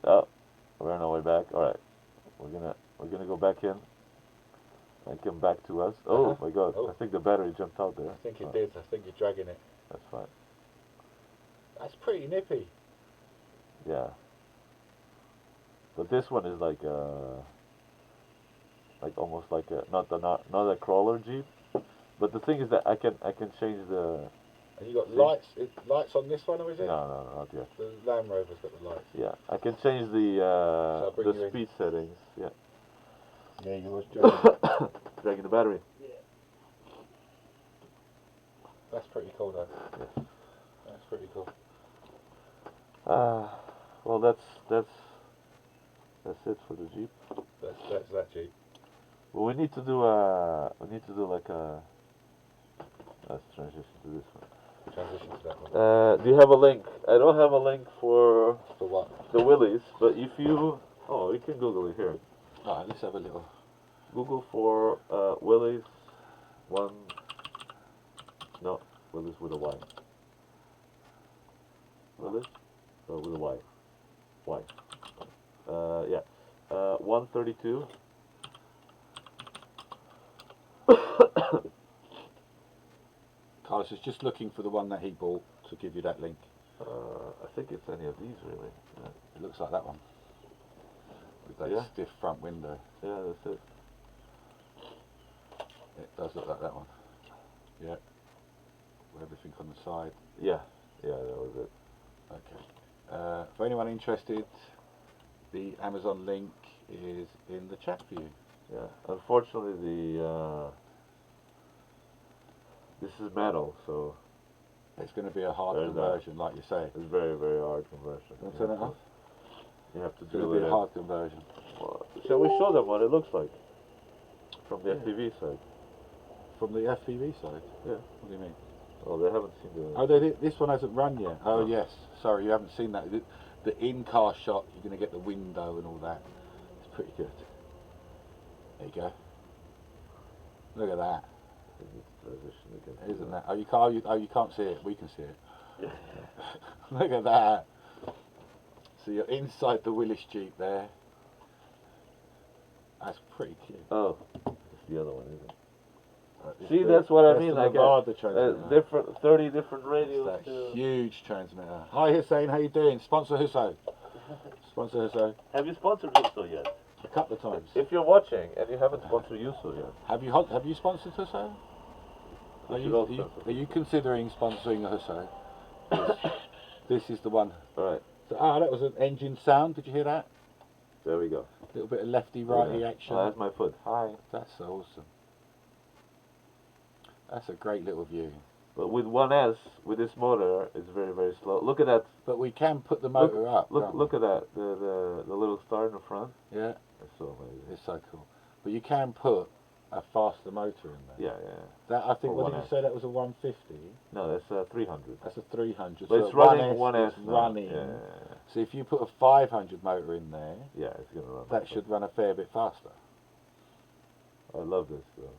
Oh, we're on our way back. Alright. We're gonna go back in. And come back to us. Oh my god. Oh. I think the battery jumped out there. I think it did. I think you're dragging it. That's fine. That's pretty nippy. Yeah. But this one is like almost like a not a crawler Jeep. But the thing is that I can change the... And you got lights on this one, or is it? No, not yet. The Land Rover's got the lights. Yeah, I can change the speed settings. Yeah. Yeah, you was dragging. Dragging the battery. That's pretty cool, though. Yes. That's pretty cool. Well, that's it for the Jeep. That's that Jeep. Well, we need to do like a... Let's transition to this one. Transition to that one. Do you have a link? I don't have a link for what? the Willys, but if you... Oh, you can Google it here. Alright, let's have a little... Google for Willys Willys with a Y. Willys? Oh, with a Y. Y. Yeah. 132. Carlos is just looking for the one that he bought to give you that link. I think it's any of these, really. Yeah. It looks like that one. With that stiff front window. Yeah, that's it. It does look like that one. Yeah. With everything on the side. Yeah, that was it. Okay. For anyone interested, the Amazon link is in the chat for you. Yeah. Unfortunately, this is metal, so it's going to be a hard conversion, like you say. It's very, very hard conversion. Can I turn it off? You have to It's do going to be a hard conversion. Well, shall we show them what it looks like from the FPV side? From the FPV side? Yeah. What do you mean? Oh, they haven't seen the... Oh, this one hasn't run yet. Oh, no. Yes. Sorry, you haven't seen that. The in-car shot, you're going to get the window and all that. It's pretty good. There you go. Look at that. Isn't that? Oh, you can't see it. We can see it. Yeah. Look at that. So you're inside the Willis Jeep there. That's pretty cute. Oh, it's the other one, isn't it? See, that's what I mean. Like different, 30 different radios. That's that huge transmitter. Hi Hussein, how you doing? Sponsor Husso. Sponsor Husso. Have you sponsored Husso yet? A couple of times. If you're watching and you haven't sponsored Husso yet, have you sponsored Husso? Are you considering sponsoring a Husso? This is the one. All right. So, that was an engine sound. Did you hear that? There we go. A little bit of lefty-righty action. Oh, that's my foot. Hi. That's awesome. That's a great little view. But with 1S, with this motor, it's very, very slow. Look at that. But we can put the motor up. Look at that. The little star in the front. Yeah. It's so amazing. It's so cool. But you can put a faster motor in there. Yeah. That I think. What did you say? That was a 150. No, that's a 300. That's a 300. But so it's running 1S. It's running. Yeah. So if you put a 500 motor in there, yeah, it's gonna run. That should run a fair bit faster. I love this though.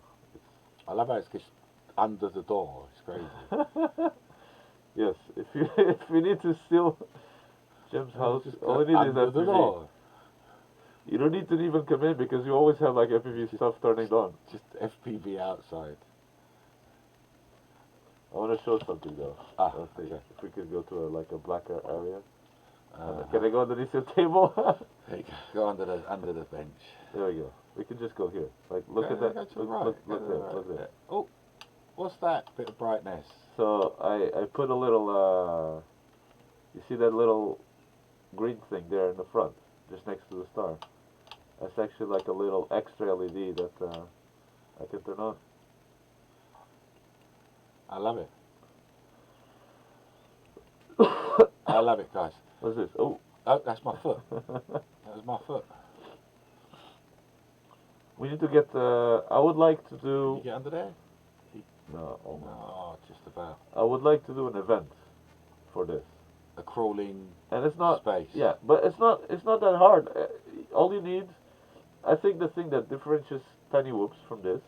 I love how it's just under the door. It's crazy. Yes, if you need to steal Jim's house, all you need is under the door. You don't need to even come in because you always have like FPV stuff turning on. Just FPV outside. I want to show something though. Okay. If we could go to a blacker area. Can I go underneath your table? There you go. Go under the bench. There we go. We can just go here. Like look at that. Go to the Look right. Look there. Oh, what's that? Bit of brightness. So I put a little. You see that little green thing there in the front, just next to the star. That's actually like a little extra LED that I can turn on. I love it. I love it, guys. What's this? Oh, Oh, that's my foot. That was my foot. We need to get. I would like to Can do. you get under there? No, almost. No, just about. I would like to do an event for this, A crawling and it's not. space. Yeah, but it's not. It's not that hard. All you need. I think the thing that differentiates Tiny Whoops from this.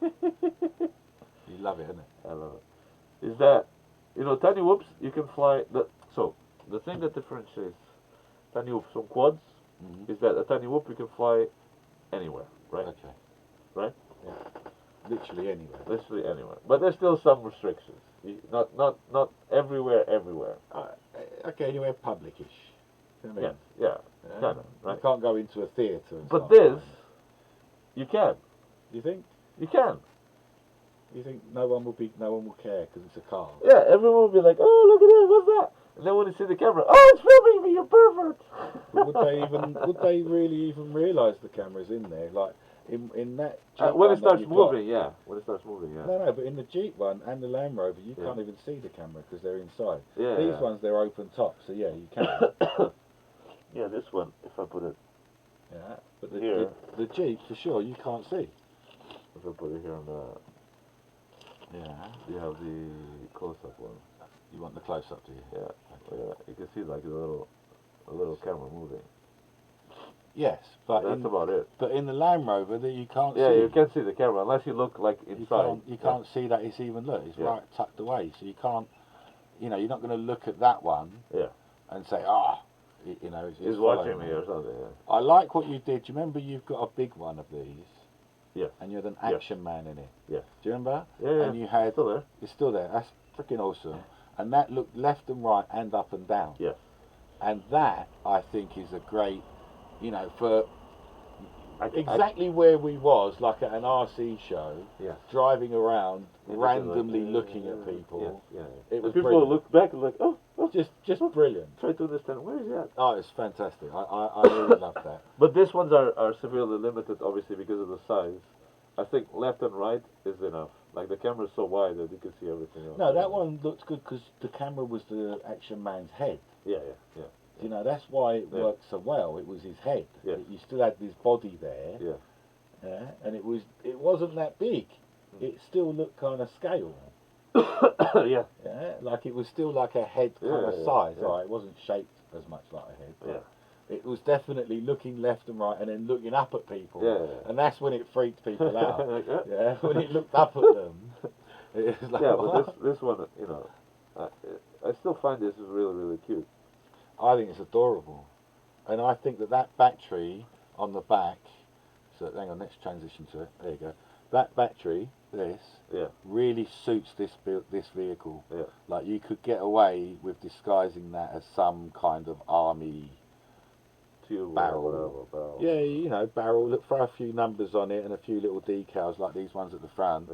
You love it, isn't it? I love it. Is that, Tiny Whoops, you can fly. So, the thing that differentiates Tiny Whoops from quads Mm-hmm. is that a Tiny Whoop you can fly anywhere, right? Okay. Right? Yeah. Literally anywhere. Literally anywhere. But there's still some restrictions. Not everywhere, everywhere. Okay, anywhere publicish. You know what I mean? Yeah, Yeah. kind of, right? You can't go into a theatre. and But start this, flying. you can. You think? You can. You think no one will care because it's a car? Yeah, everyone will be like, oh, look at that, what's that? And then when you see the camera, oh, it's filming me, you pervert! But would they really even realise the camera's in there? Like in that Jeep when one it starts that you've got- moving, yeah. When it starts moving, yeah. No, but in the Jeep one and the Land Rover, you Yeah. can't even see the camera because they're inside. Yeah. These yeah. ones, they're open top, so yeah, you can. Yeah, this one, if I put it, Yeah, but Here. the Jeep, for sure, you can't see. if I put it here on the, Yeah. you have the close-up one. You want the close-up, do you? Yeah. Yeah. You can see like a little camera moving. Yes, but That's about it. But in the Land Rover, that you can't Yeah, see. you can't see the camera unless you look like inside. You can't see that it's even it's Yeah. right tucked away, so you can't. You're not going to look at that one. Yeah. And say, it's He's following watching me or something. Yeah. I like what you did. Do you remember you've got a big one of these? Yes. And you had an Yes. Action Man in it. Yes. Do you remember? Yeah, yeah. And you had. Still there. It's still there. That's freaking awesome. And that looked left and right and up and down. Yes. And that, I think, is a great, for I- exactly where we was, like at an RC show, Yes. driving around, Yeah, randomly looking looking at people. Yeah. It was and people brilliant. look back and like, oh, Just brilliant. try to understand where is that. Oh, it's fantastic. I really love that. But these ones are severely limited, obviously, because of the size. I think left and right is enough. Like the camera's so wide that you can see everything else. No, that one looked good because the camera was the Action Man's head. Yeah. That's why it Yeah. worked so well. It was his head. Yeah. You still had his body there. Yeah. Yeah, and it wasn't that big. It still looked kind of scale. Yeah. Yeah, like it was still like a head kind of Yeah, size. yeah. Right, it wasn't shaped as much like a head. But Yeah. it was definitely looking left and right and then looking up at people. Yeah. And that's when it freaked people out. Like, huh? Yeah, when it looked up at them. It was like, Yeah, what? but this one, I still find this is really, really cute. I think it's adorable. And I think that battery on the back, so hang on, let's transition to it. There you go. That battery, Yeah. really suits this vehicle. Yeah. Like you could get away with disguising that as some kind of army Tube barrel. or whatever, barrel. Yeah, barrel. Look, throw a few numbers on it and a few little decals like these ones at the front.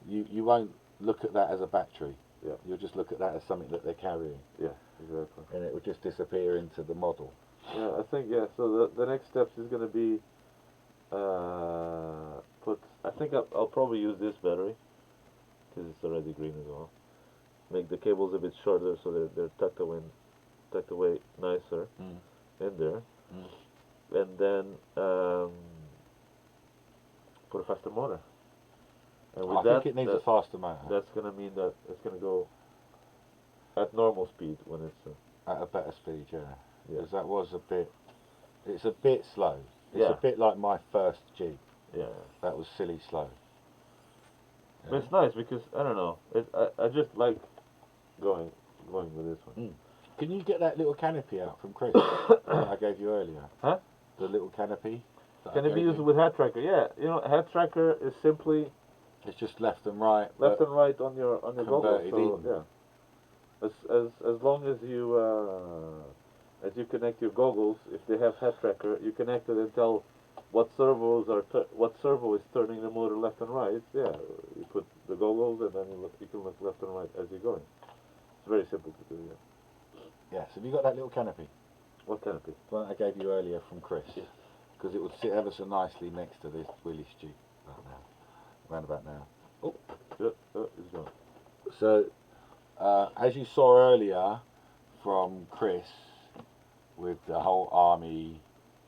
Yeah. You won't look at that as a battery. Yeah. You'll just look at that as something that they're carrying, Yeah, exactly. and it will just disappear into the model. Yeah, I think, so the next steps is going to be, I think I'll probably use this battery, because it's already green as well. Make the cables a bit shorter so they're tucked away nicer in there. And then put a faster motor. And with I think it needs a faster motor. That's going to mean that it's going to go at normal speed when it's... At a better speed, yeah. Yeah. Because that was it's a bit slow. It's Yeah. a bit like my first Jeep. Yeah. That was silly slow. But it's nice because, I don't know, I just like going with this one. Can you get that little canopy out from Chris that I gave you earlier? Huh? The little canopy? Can it be used with head tracker? Yeah, head tracker is simply It's just left and right. left and right on your goggles. converted So, in. yeah. As long as you connect your goggles, if they have head tracker, you connect it and tell what servo is turning the motor left and right. Yeah, you put the goggles and then you can look left and right as you're going. It's very simple to do. Yeah. Yes, have you got that little canopy? What canopy? The one I gave you earlier from Chris. Yes. Because it would sit ever so nicely next to this Willis Jeep. Round about now. Oh. It's gone. So, as you saw earlier from Chris, with the whole army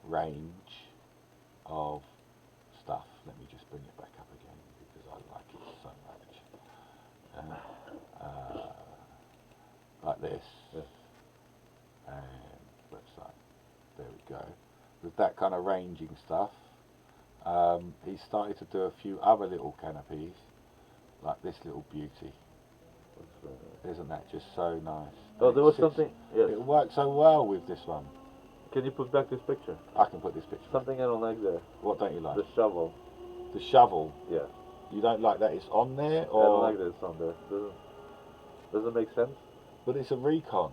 range of stuff. Let me just bring it back up again because I like it so much. Like this. Yes. And website. There we go. With that kind of ranging stuff, he started to do a few other little canopies, like this little beauty. Isn't that just so nice? Oh, there was something. Yes. It worked so well with this one. Can you put back this picture? I can put this picture. Something I don't like there. What don't you like? The shovel. The shovel. Yeah. You don't like that it's on there, or I don't like that it's on there. Doesn't make sense. But it's a recon.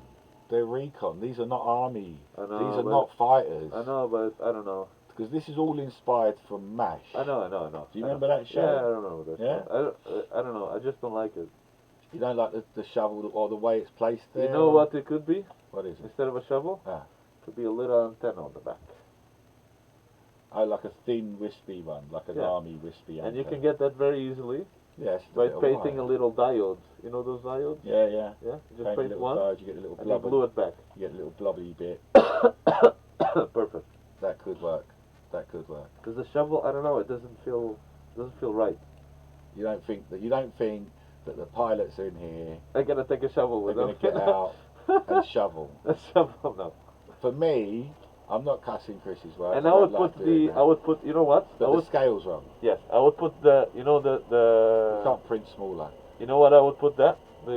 They're recon. These are not army. I know, These are but not fighters. I know, but I don't know. Because this is all inspired from MASH. I know. Do you remember that show? Yeah, I don't know that. Yeah? I don't know. I just don't like it. You don't like the shovel or the way it's placed there? You know what it could be? What is it? Instead of a shovel, Ah. it could be a little antenna on the back. Oh, like a thin, wispy one, like an army wispy And you antenna. can get that very easily yes, by painting a little diode. You know those diodes? Yeah. Yeah? You just Paint a paint little one, diodes, you get a little and you blubber. glue it back. You get a little blobby bit. Perfect. That could work. That could work. Because the shovel, I don't know, it doesn't feel right. You don't think that the pilots in here I gotta take a shovel are with going them. to get out and shovel. A shovel, no. For me, I'm not cussing Chris's work. And I would put you know what? But the scale's wrong. Yes, I would put the You can't print smaller. You know what I would put that? The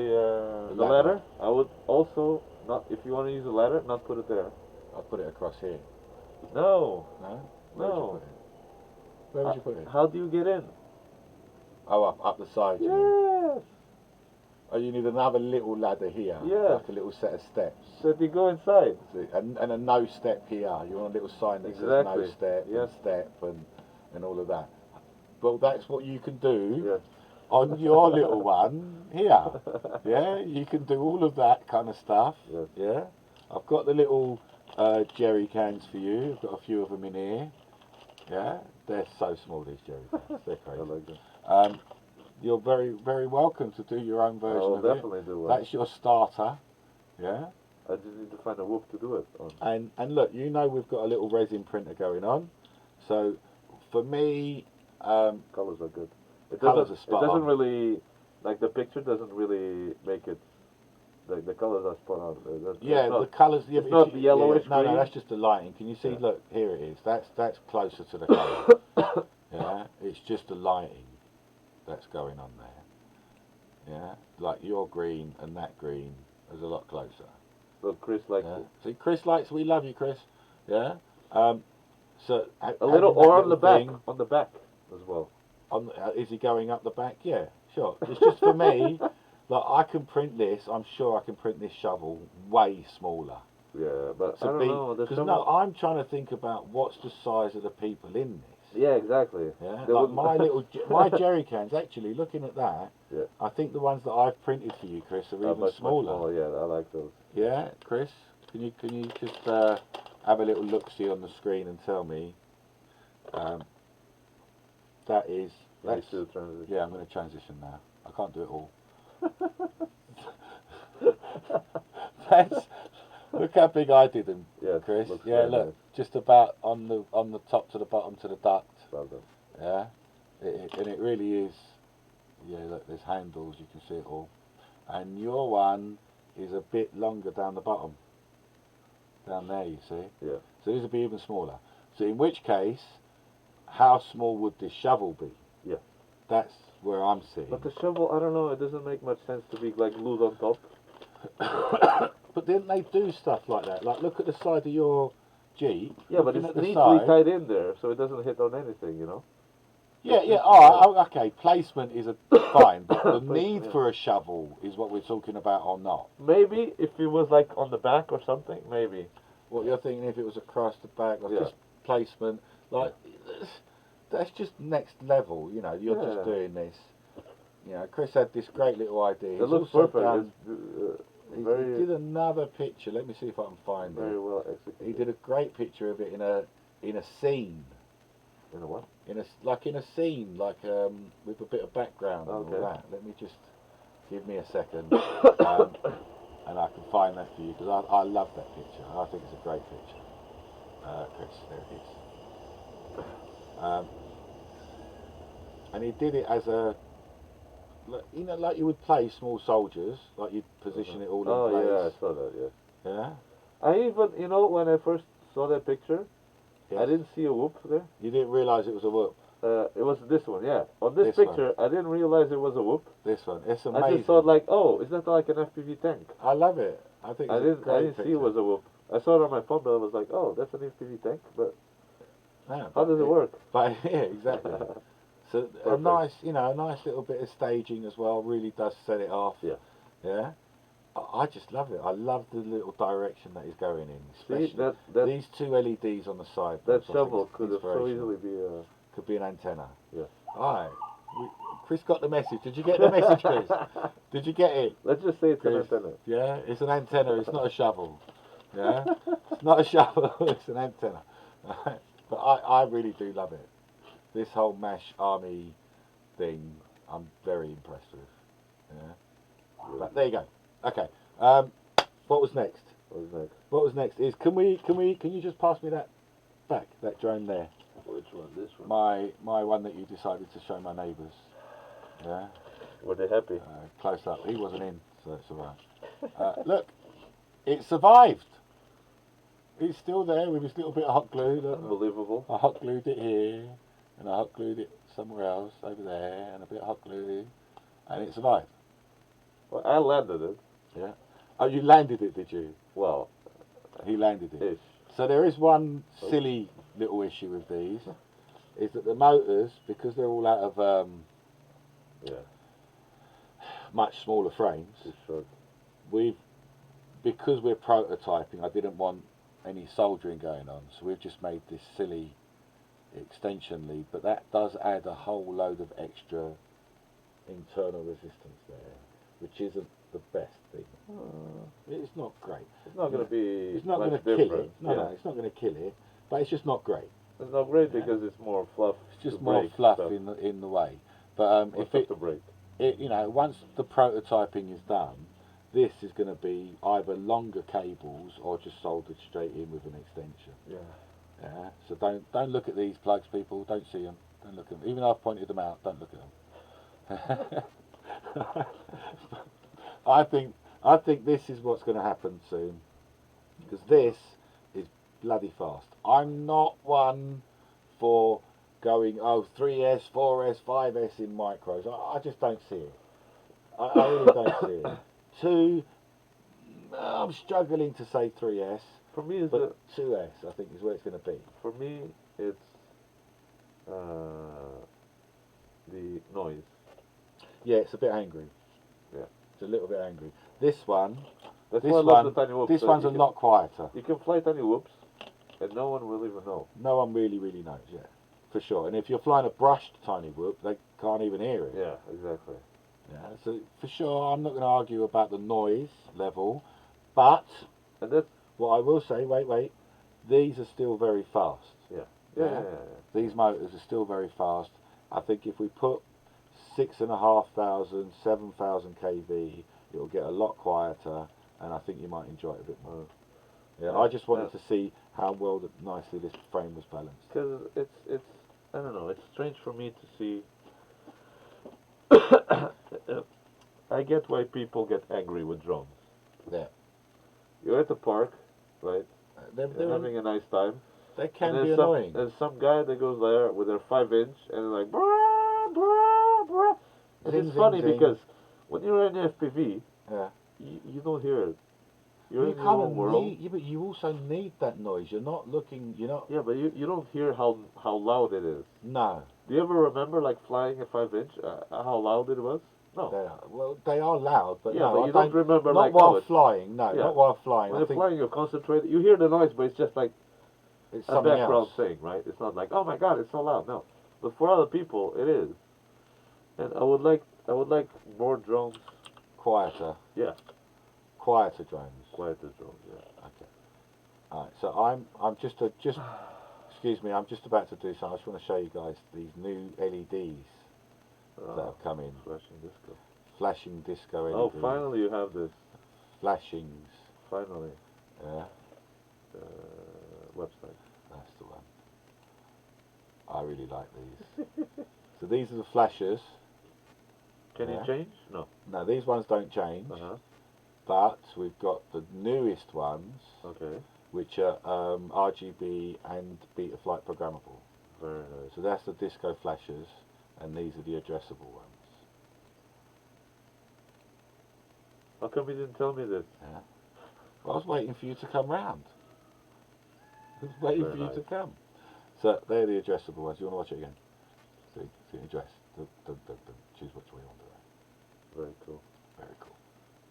ladder. ladder. I would also, not if you want to use a ladder, not put it there. I'll put it across here. No. No? No. Where would you put it? How do you get in? Oh, up the side. You mean? Yes. Oh, you need another little ladder here. Yeah. Like a little set of steps. So if you go inside. See, and a no step here. You want a little sign that says no Exactly. step Yes. and step and all of that. Well, that's what you can do Yes. on your little one here. Yeah, you can do all of that kind of stuff. Yes. Yeah. I've got the little jerry cans for you. I've got a few of them in here. Yeah. They're so small, these jerry cans. They're I crazy. like that. You're very, very welcome to do your own version I will of it. definitely do one. That's your starter. Yeah. I just need to find a whoop to do it on. And look, you know we've got a little resin printer going on. So for me, Colors are good. Colours are spot It doesn't on. really, like the picture doesn't really make it. The colors are spot on. yeah, it's not, the colours. Yeah, it's if not you- yellowish Yeah, no, green. that's just the lighting. Can you see? Yeah. Look, here it is. That's closer to the colour. Yeah, it's just the lighting that's going on there. Yeah, like your green and that green is a lot closer. Look, Chris, like Yeah. See, Chris likes. We love you, Chris. Yeah. So a little, having that or on the little back, thing on the back as well. is he going up the back? Yeah, sure. It's just for me. Like I can print this. I'm sure I can print this shovel way smaller. Yeah, but I don't know. Because no, I'm trying to think about what's the size of the people in this. Yeah, exactly. Yeah, They like wouldn't- my jerry cans. Actually, looking at that, Yeah. I think the ones that I've printed for you, Chris, are even much smaller. smaller. Yeah, I like those. Yeah, Chris, can you just have a little look see on the screen and tell me? That's yeah. I'm going to transition now. I can't do it all. That's look how big I did them, Yes, Chris. looks Yeah, very look, nice. just about on the top to the bottom to the duct. Well done. Yeah, and it really is. Yeah, look, there's handles. You can see it all, and your one is a bit longer down the bottom. Down there, you see. Yeah. So these will be even smaller. So in which case, how small would this shovel be? Yeah. That's where I'm seeing. But the shovel, I don't know. It doesn't make much sense to be like glued on top. But didn't they do stuff like that? Like, look at the side of your Jeep. Yeah, but looking it's at the neatly side. tied in there, so it doesn't hit on anything, you know. Yeah, yeah. Oh, okay. Placement is fine, but the Placement, need yeah. for a shovel is what we're talking about, or not? Maybe if it was like on the back or something, maybe. What you're thinking if it was across the back, or Yeah. just placement, like that's just next level. You know, you're Yeah. just doing this. You know, Chris had this great little idea. It He's looks also perfect. done- It's he very, did another picture. Let me see if I can find very it. well executed. He did a great picture of it in a scene. You know what? In a scene, like with a bit of background and Okay. all that. Let me just give me a second. and I can find that for you because I love that picture. I think it's a great picture. Chris, there it is. And he did it as a, like you would play small soldiers, like you'd position it all in place. Oh yeah, I saw that. Yeah. Yeah. I even, when I first saw that picture, Yes. I didn't see a whoop there. You didn't realise it was a whoop. It was this one, yeah. On this picture, I didn't realize it was a whoop. This one, it's amazing. I just thought like, oh, is that like an FPV tank? I love it. I think I it's didn't a great see picture. it was a whoop. I saw it on my phone, but I was like, oh, that's an FPV tank. But Yeah, how does it work? But yeah, exactly. So a Perfect. nice, a nice little bit of staging as well. Really does set it off. Yeah. Yeah. I just love it. I love the little direction that he's going in. See, Especially that these two LEDs on the side. that I think shovel it's could have so inspirational. easily be a... Could be an antenna. Yeah. Alright. Chris got the message. Did you get the message, Chris? Did you get it? Let's just say it's an Chris? antenna. Yeah, it's an antenna. It's not a shovel. Yeah, it's not a shovel. It's an antenna. But I really do love it. This whole MASH army thing, I'm very impressed with. Yeah. But there you go. Okay. What was next? What was next? What was next is can you just pass me that back, that drone there? Which one? This one? My one that you decided to show my neighbours. Yeah. Were they happy? Close up. He wasn't in, so it's alright. Look, it survived. It's still there with his little bit of hot glue. Look. Unbelievable. I hot glued it here, and I hot glued it somewhere else over there, and a bit of hot glue, and it survived. Well, I landed it. Yeah. Oh, you landed it, did you? Well, He landed it. ish. So there is one silly little issue with these, is that the motors, because they're all out of Yeah, much smaller frames, too short. because we're prototyping, I didn't want any soldering going on, so we've just made this silly extension lead, but that does add a whole load of extra internal resistance there, which isn't the best thing. It's not great. It's not going to be It's not much going to kill different. it. No, it's not going to kill it, but it's just not great. It's not great Yeah. because it's more fluff. It's just to more break fluff stuff. in the way. But More if stuff it, to break. once the prototyping is done, this is going to be either longer cables or just soldered straight in with an extension. Yeah. Yeah. So don't look at these plugs, people. Don't see them. Don't look at them. Even though I've pointed them out, don't look at them. I think this is what's going to happen soon, because this is bloody fast. I'm not one for going 3S, 4S, 5S in micros. I just don't see it. I really don't see it. 2, I'm struggling to say 3S, For me, it's but 2S I think is where it's going to be. for me, it's the noise. Yeah, it's a bit angry. Yeah. It's a little bit angry. This one, That's this why I one, love the tiny whoops. this so one's you a can- lot quieter. You can fly tiny whoops, and no one will even know. No one really knows, yeah, for sure. And if you're flying a brushed tiny whoop, they can't even hear it. Yeah, exactly. Yeah, so for sure, I'm not going to argue about the noise level, but And that's what I will say, wait, these are still very fast. yeah. These motors are still very fast. I think if we put 6,500, 7,000 kV, it'll get a lot quieter, and I think you might enjoy it a bit more. Yeah, I just wanted to see how nicely this frame was balanced. Because it's I don't know. It's strange for me to see. I get why people get angry with drones. Yeah. You're at the park, right? They're They're having a nice time. they can And be there's annoying. There's some guy that goes there with their 5-inch and they're like, brah, brah, brah. And Zing, it's zing, funny zing. because when you're in FPV, Yeah. you don't hear it. You're You in your kind own of world. need, yeah, but you also need that noise. You're not looking, Yeah, but you don't hear how loud it is. no. Do you ever remember like flying a 5-inch? How loud it was? No. They are loud, but Yeah, no, but I you don't remember not like while how it's. flying. No, Yeah. not while flying. When I you're think flying, you're concentrated. You hear the noise, but it's just like it's a something background else. thing, right? It's not like, oh my god, it's so loud. No, but for other people, it is. And I would like more drones. Quieter. Yeah. Quieter drones. Quieter drones. Yeah. Okay. Alright, so I'm just excuse me, I'm just about to do something. I just want to show you guys these new LEDs that have come in. Flashing disco. Flashing disco LEDs. Oh, finally you have this. flashings. Finally. Yeah, Website. that's the one. I really like these. So these are the flashers. Can you Yeah. change? No. Now these ones don't change, but we've got the newest ones, Okay. which are RGB and beta flight programmable. Very nice. So that's the disco flashers, and these are the addressable ones. How come you didn't tell me this? Yeah. Well, I was waiting for you to come round. I was waiting Very for you nice. to come. So they're the addressable ones. You want to watch it again? See address. Choose which way you want to go. Very cool. Very cool.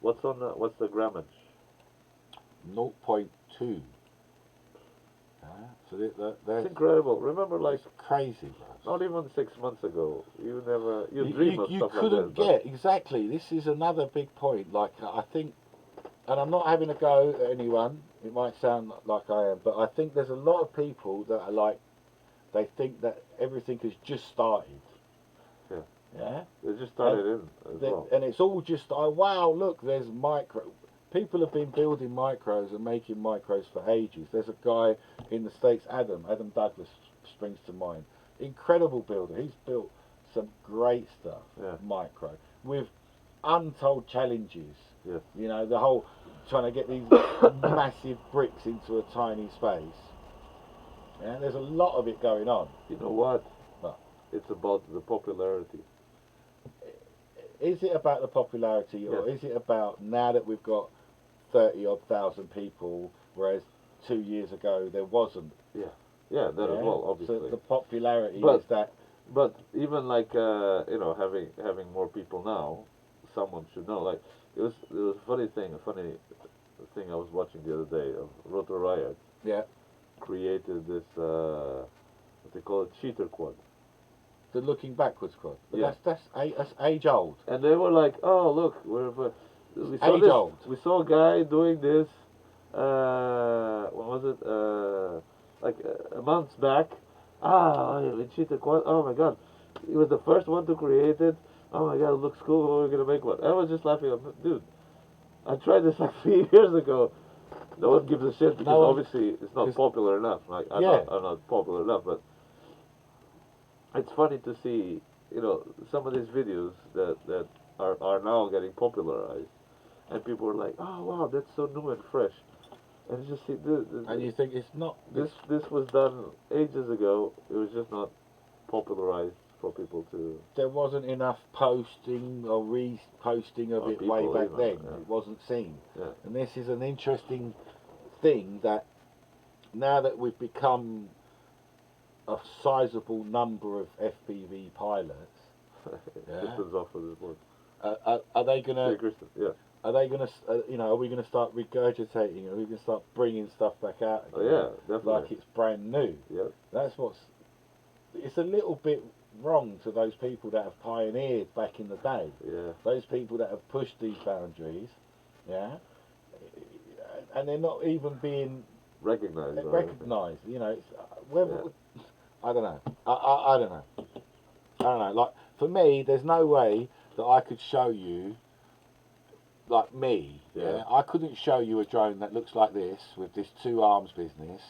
What's the grammage? 0.2. So they're It's incredible. Remember, like, it's crazy, bro. not even 6 months ago, you dream of You stuff couldn't like that. get exactly. This is another big point. Like I think, and I'm not having a go at anyone. It might sound like I am, but I think there's a lot of people that are like, they think that everything has just started. Yeah. Yeah. They just started in as well. And it's all just, oh wow, look, there's micro. People have been building micros and making micros for ages. There's a guy in the States, Adam Douglas springs to mind. Incredible builder. He's built some great stuff, micro, with untold challenges. Yes. You know, the whole trying to get these massive bricks into a tiny space. Yeah, there's a lot of it going on. You know what? What? It's about the popularity. Is it about the popularity, or is it about now that we've got 30-odd thousand people, whereas 2 years ago there wasn't? Yeah, that as well, obviously. So the popularity is that. But even like having more people now, someone should know. Like it was a funny thing I was watching the other day of Rotor Riot. Yeah. Created this what they call it, cheater quad. The looking backwards quad. But Yeah. that's age old. And they were like, oh look, we saw Age this. old. We saw a guy doing this. What was it? Like months back. We cheated quad. Oh my god, he was the first one to create it. Oh my god, it looks cool. We're gonna make one. I was just laughing. Dude, I tried this like 3 years ago. No one gives a shit because obviously it's not popular enough. Like I'm not popular enough, but it's funny to see, some of these videos that are now getting popularized, and people are like, oh wow, that's so new and fresh, and you just see And you think it's not. this was done ages ago. It was just not popularized for people to. There wasn't enough posting or reposting of it way back then. Yeah. It wasn't seen. Yeah. And this is an interesting thing that now that we've become a sizable number of FPV pilots, Kristen's off of this board. are they gonna? Yeah, Kristen, yeah. Are they gonna? Are we gonna start regurgitating? Are we gonna start bringing stuff back out again? Oh yeah, definitely. Like it's brand new. Yeah. That's what's. It's a little bit wrong to those people that have pioneered back in the day. Yeah. Those people that have pushed these boundaries, yeah, and they're not even being Recognized. recognised. It's whether I don't know. I don't know. I don't know. Like for me, there's no way that I could show you. Like me, I couldn't show you a drone that looks like this with this two arms business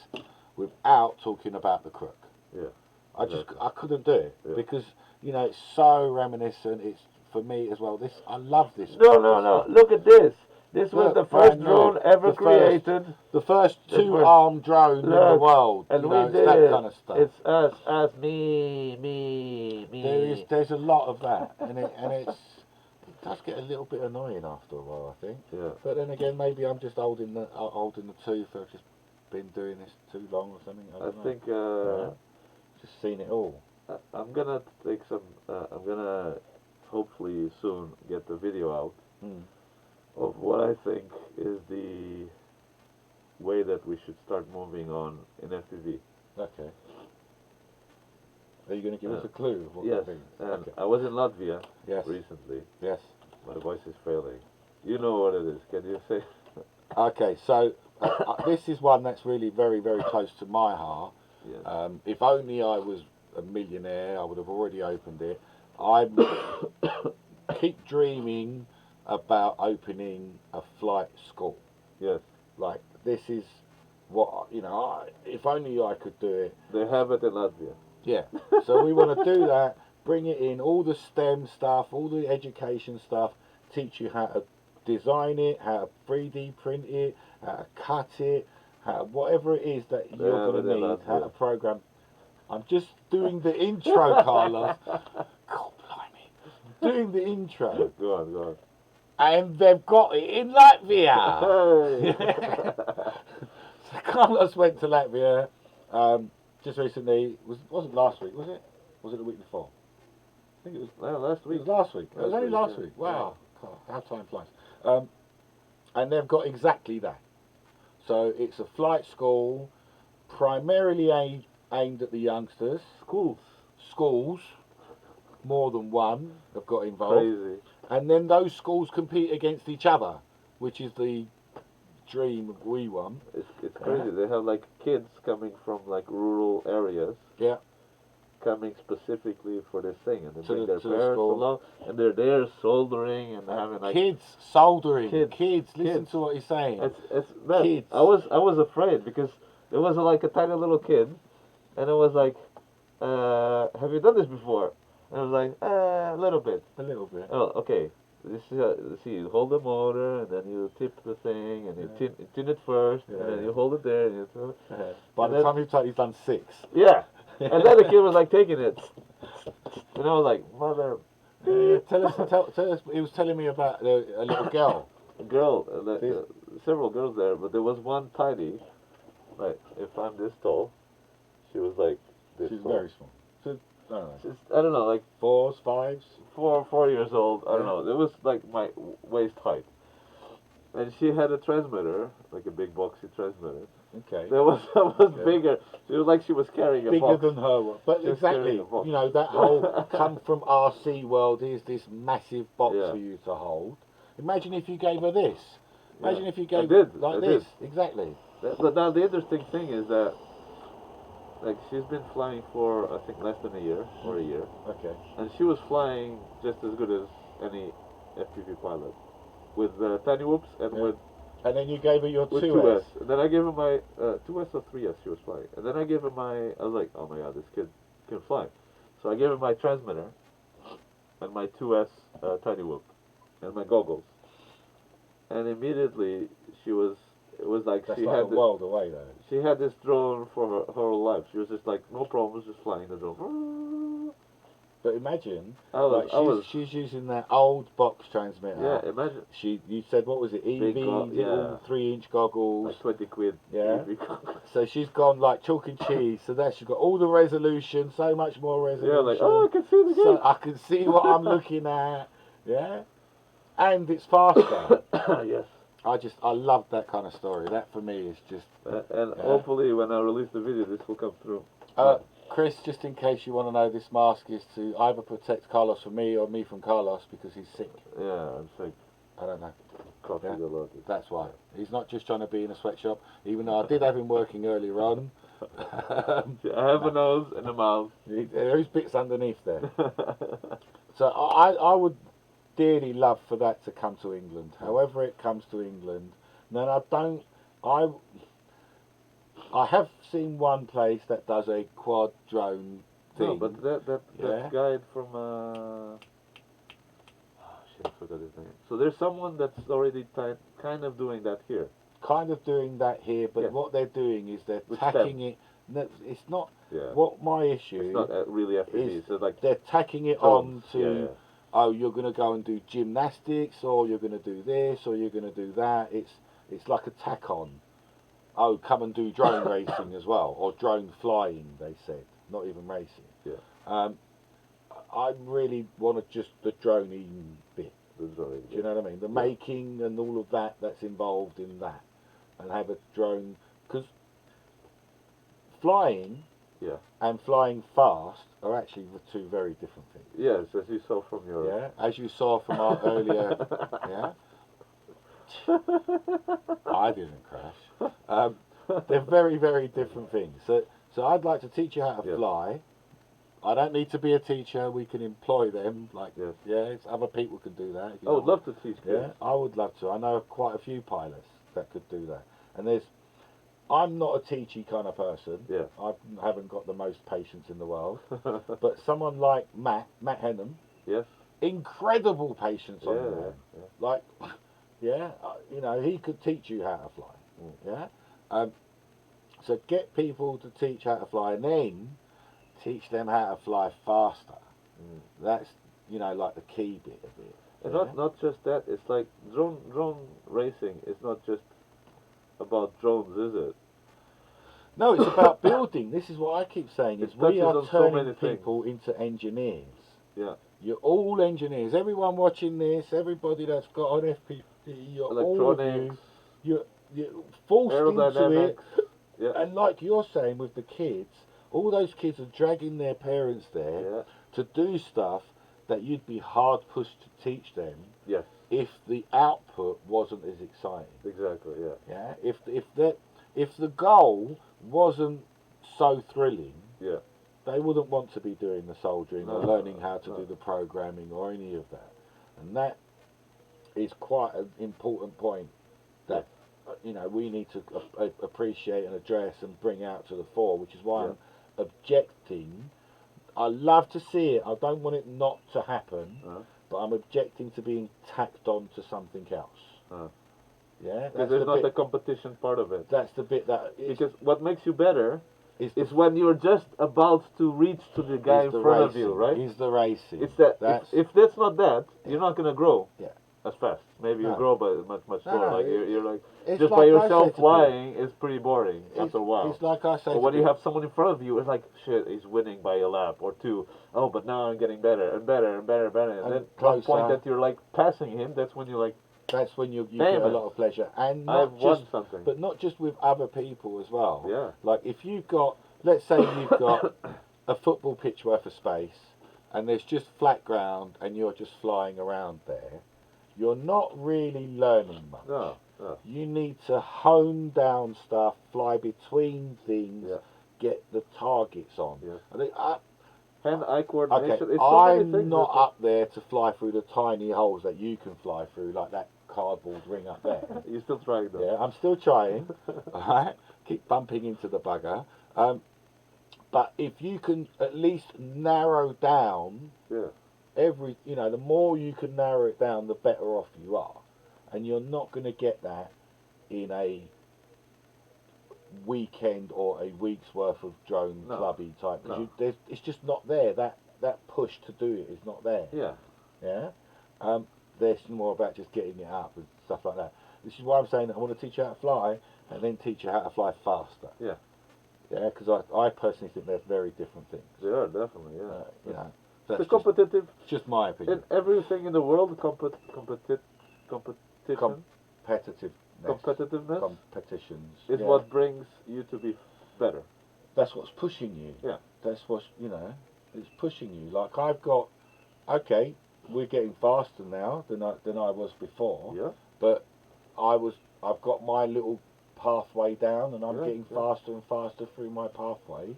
without talking about the crook. Yeah. I couldn't do it because it's so reminiscent. It's for me as well. I love this. No. Look at this. This was the first drone ever created. The first two-arm drone in the world. And we it's did that kind of stuff. It's us, me. There's a lot of that, and it does get a little bit annoying after a while, I think. Yeah. But then again, maybe I'm just old in the tooth. I've just been doing this too long or something. I don't know. Think just seen it all. I'm gonna take some. I'm gonna hopefully soon get the video out of what I think is the way that we should start moving on in FPV. Okay. Are you going to give us a clue of what yes. that means? And I was in Latvia Yes. recently. Yes. My voice is failing. You know what it is. Can you say? Okay, so this is one that's really very, very close to my heart. Yeah. If only I was a millionaire, I would have already opened it. I keep dreaming about opening a flight school. Yes. Like, this is what, if only I could do it. They have it in Latvia. Yeah. So we want to do that, bring it in, all the STEM stuff, all the education stuff, teach you how to design it, how to 3D print it, how to cut it, whatever it is that you're going to need, how to program. I'm just doing the intro, Carlos. God blimey. Doing the intro. Go on. And they've got it in Latvia. Hey. So Carlos went to Latvia just recently. Wasn't last week, was it? Was it the week before? I think it was. No, last week. It was last week. It was only last week. Wow. God, how time flies. And they've got exactly that. So it's a flight school, primarily aimed at the youngsters. Schools, more than one have got involved. Crazy. And then those schools compete against each other, which is the dream we want. It's crazy. They have like kids coming from like rural areas. Yeah. Coming specifically for this thing, and they bring their to parents along, and they're there soldering and having like kids soldering. Kids. Listen to what he's saying. Man, kids. I was afraid because there was like a tiny little kid, and it was like, have you done this before? And I was like, a little bit. Oh, okay. This is, see, you hold the motor, and then you tip the thing, and you tin it first, and then you hold it there, and you throw it. By the time he's done 6. Yeah. And then the kid was like taking it. And I was like, mother. Tell us, he was telling me about a little girl. Several girls there, but there was one tiny, like, if I'm this tall, she was like this She's tall. very small. So, I don't know, like 4s, 5s? 4 years old, I don't know. It was like my waist height. And she had a transmitter, like a big boxy transmitter. Okay. That was bigger. She was like she was carrying a box. Bigger than her one. But exactly, that whole come from RC world is this massive box for you to hold. Imagine if you gave her this. Imagine if you gave her like this. Exactly. But now the interesting thing is that, like, she's been flying for, I think, less than a year or a year. Okay. And she was flying just as good as any FPV pilot. With tiny whoops and with... And then you gave her your 2S. 2S. And then I gave her my 2S or 3S she was flying. And then I gave her I was like, oh my god, this kid can fly. So I gave her my transmitter and my 2S tiny whoop and my goggles. And immediately it was like That's she like had a world away though. She had this drone for her whole life. She was just like, no problems, just flying the drone. But imagine, she's using that old box transmitter. Yeah, imagine. You said, what was it, EV, little 3-inch goggles. Like 20 quid. Yeah. So she's gone like chalk and cheese. So there she's got all the resolution, so much more resolution. Yeah, like, oh, I can see the game. So I can see what I'm looking at. Yeah. And it's faster. Yes. I love that kind of story. That for me is just... hopefully when I release the video, this will come through. Chris, just in case you want to know, this mask is to either protect Carlos from me or me from Carlos because he's sick. Yeah, I'm sick. I don't know. Coffee a lot. That's why. He's not just trying to be in a sweatshop, even though I did have him working earlier on. I have a nose and a mouth. There's bits underneath there. So I would dearly love for that to come to England. However it comes to England. Then I have seen one place that does a quad drone thing. No, but that guy from I forgot his name. So there's someone that's already kind of doing that here. Kind of doing that here, but what they're doing is they're tacking it. No, it's not. Yeah. What my issue? It's not really FPV. It's like they're tacking it on to. Oh, you're going to go and do gymnastics, or you're going to do this, or you're going to do that. It's like a tack on. Oh, come and do drone racing as well, or drone flying, they said. Not even racing. Yeah. I really want to just the droning bit. The droning. Do you know what I mean? The making and all of that's involved in that. And have a drone. Because flying and flying fast are actually two very different things. Yes, as you saw from your... Yeah, as you saw from our earlier... Yeah. I didn't crash. They're very, very different things. So I'd like to teach you how to fly I don't need to be a teacher. We can employ them. Like, Yes. other people can do that. if you I would know. love to teach kids. Yeah, I would love to. I know quite a few pilots that could do that. And I'm not a teachy kind of person. Yeah. I haven't got the most patience in the world. But someone like Matt Henham, Yes. incredible patience on the Yeah, man. yeah. Like, he could teach you how to fly. Yeah. So get people to teach how to fly, and then teach them how to fly faster. That's like the key bit of it. And yeah? not just that. It's like drone racing is not just about drones, is it? No, it's about building. This is what I keep saying: is It we touches are on so turning many people into engineers. Yeah. You're all engineers. Everyone watching this, everybody that's got an FPV, you're all of Electronics. You're forced into it. Aerodynamics. Yeah. And like you're saying with the kids, all those kids are dragging their parents there Yeah. to do stuff that you'd be hard pushed to teach them Yes. if the output wasn't as exciting. Exactly. Yeah. Yeah. If the goal wasn't so thrilling, Yeah. they wouldn't want to be doing the soldering or No, learning how to no. do the programming or any of that. And that is quite an important point that we need to appreciate and address and bring out to the fore, which is why I'm objecting. I love to see it. I don't want it not to happen, but I'm objecting to being tacked on to something else. Yeah, Because there's not the competition part of it. That's the bit that is, Because what makes you better is when you're just about to reach to the guy in front of you, right? Is the racing. It's that if that's not that, you're not gonna grow. Yeah. As fast. Maybe you No. grow, but much slower. No, like you're like it's just like by I yourself say to flying is pretty boring after a while. It's like I say. But when you have someone in front of you, it's like shit. He's winning by a lap or two. Oh, but now I'm getting better and better and better and better. And then one point that you're like passing him, that's when you're like. That's when you get a lot of pleasure, and I've not won just something. but not just with other people as well. Yeah. Like if you've got, let's say you've got a football pitch worth of space, and there's just flat ground, and you're just flying around there, you're not really learning much. No. You need to hone down stuff, fly between things, get the targets on. Yeah. I think hand-eye coordination. okay, It's so many I'm things not up there to fly through the tiny holes that you can fly through, like that cardboard ring up there. You're still trying though. Yeah, I'm still trying. Alright, keep bumping into the bugger. But if you can at least narrow down the more you can narrow it down, the better off you are. And you're not going to get that in a weekend or a week's worth of drone clubby type. Because it's just not there. That push to do it is not there. Yeah. Yeah. There's more about just getting it up and stuff like that. This is why I'm saying that I want to teach you how to fly and then teach you how to fly faster. Yeah. Yeah, because I personally think they're very different things. They are definitely. Yeah. That's the competitive. Just my opinion. In everything in the world, competition. Competitiveness competitions is what brings you to be better. That's what's pushing you. Yeah. That's what's it's pushing you. Like I've got, we're getting faster now than I was before. Yeah. But I've got my little pathway down, and I'm getting faster and faster through my pathway.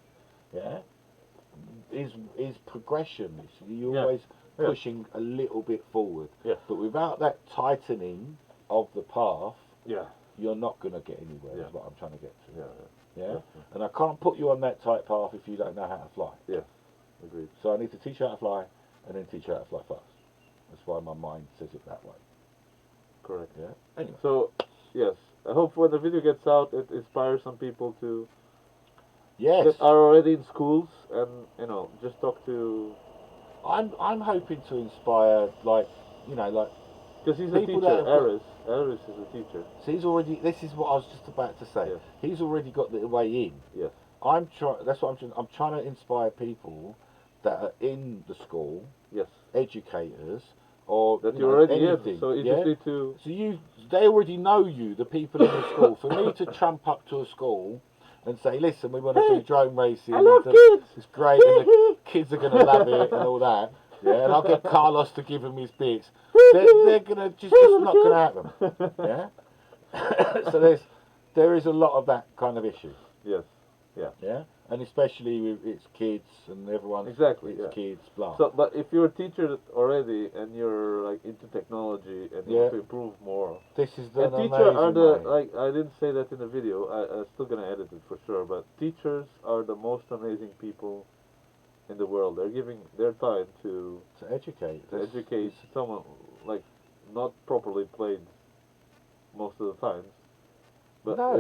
Yeah. Is progression. You're always pushing a little bit forward. Yeah. But without that tightening of the path, you're not going to get anywhere. Is what I'm trying to get to. Yeah. And I can't put you on that tight path if you don't know how to fly. Yeah. Agreed. So I need to teach you how to fly, and then teach you how to fly fast. That's why my mind says it that way. Correct. Yeah. Anyway. So, yes, I hope when the video gets out, it inspires some people to. Yes. That are already in schools, and just talk to. I'm hoping to inspire, because he's a people teacher. Aris is a teacher. So he's already. This is what I was just about to say. Yes. He's already got the way in. Yes. That's what I'm trying to inspire people that are in the school. Yes. Educators. Or that you're already anything. in, so you just need to. So they already know you, the people in the school. For me to trump up to a school and say, listen, we want to do drone racing. I love kids. It's great, and the kids are going to love it and all that. Yeah, and I'll get Carlos to give him his bits. They're gonna just it's not going to happen. Yeah. So there is a lot of that kind of issue. Yes. Yeah. Yeah. And especially with its kids and everyone's Exactly, its yeah. kids, blah. So, but if you're a teacher already and you're like into technology and you want to improve more, this is and teachers are the like I didn't say that in the video. I'm still gonna edit it for sure. But teachers are the most amazing people in the world. They're giving their time to educate. Educate someone like not properly played most of the times. But no,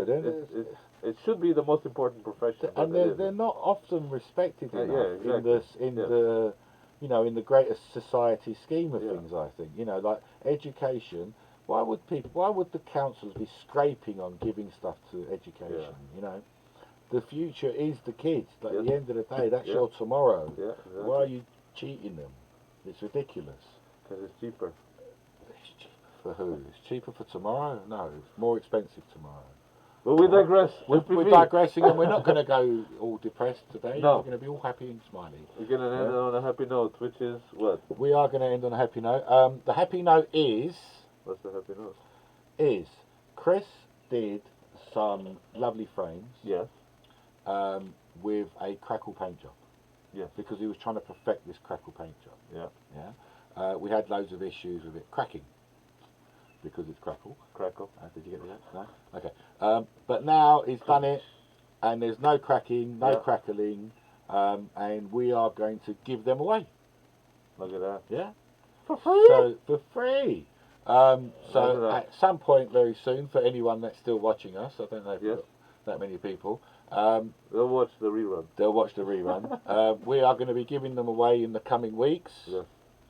it should be the most important profession. And they're not often respected enough yeah, exactly. in the you know, in the greater society scheme of things. I think, you know, like education. Why would the councils be scraping on giving stuff to education? Yeah. You know, the future is the kids. At the end of the day, that's Yeah. your tomorrow. Yeah, exactly. Why are you cheating them? It's ridiculous. Because it's cheaper. It's cheaper for who? It's cheaper for tomorrow? No, it's more expensive tomorrow. But we digress. We're digressing, and we're not going to go all depressed today. No. We're going to be all happy and smiley. We're going to end on a happy note, which is what? We are going to end on a happy note. The happy note is... What's the happy note? Is Chris did some lovely frames. Yes. With a crackle paint job. Yes. Because he was trying to perfect this crackle paint job. Yeah. Yeah. We had loads of issues with it cracking. Because it's crackle. Crackle. Did you get that? No? Okay. But now he's done it, and there's no cracking, no crackling, and we are going to give them away. Look at that. Yeah? For free? So, for free. So at some point very soon, for anyone that's still watching us, I don't know if we've got that many people, they'll watch the rerun. They'll watch the rerun. We are going to be giving them away in the coming weeks. Yes.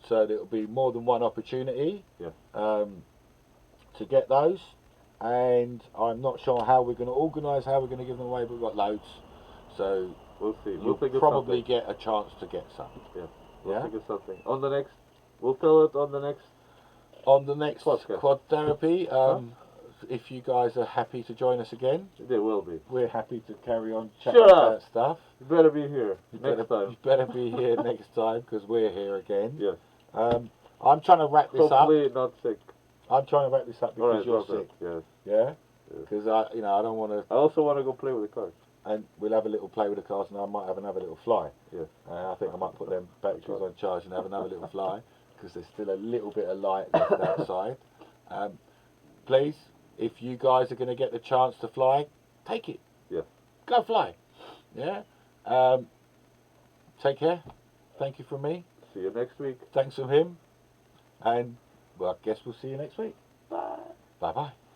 So there will be more than one opportunity. Yes. To get those, and I'm not sure how we're going to organise how we're going to give them away, but we've got loads, so we'll see. You'll probably get a chance to get some. Yeah, we'll figure something on the next. We'll tell it on the next podcast. Quad Therapy. If you guys are happy to join us again, they will be. We're happy to carry on chatting about stuff. You better be here next time. You better be here next time because we're here again. Yes. I'm trying to wrap this up. Hopefully not sick. I'm trying to wrap this up because you're sick. Yes. Yeah? Because I don't want to... I also want to go play with the cars. And we'll have a little play with the cars, and I might have another little fly. Yes. I think I might put them batteries on charge and have another little fly, because there's still a little bit of light left outside. Please, if you guys are going to get the chance to fly, take it. Yes. Go fly. Yeah? Take care. Thank you from me. See you next week. Thanks from him. And... well, I guess we'll see you next week. Bye. Bye-bye.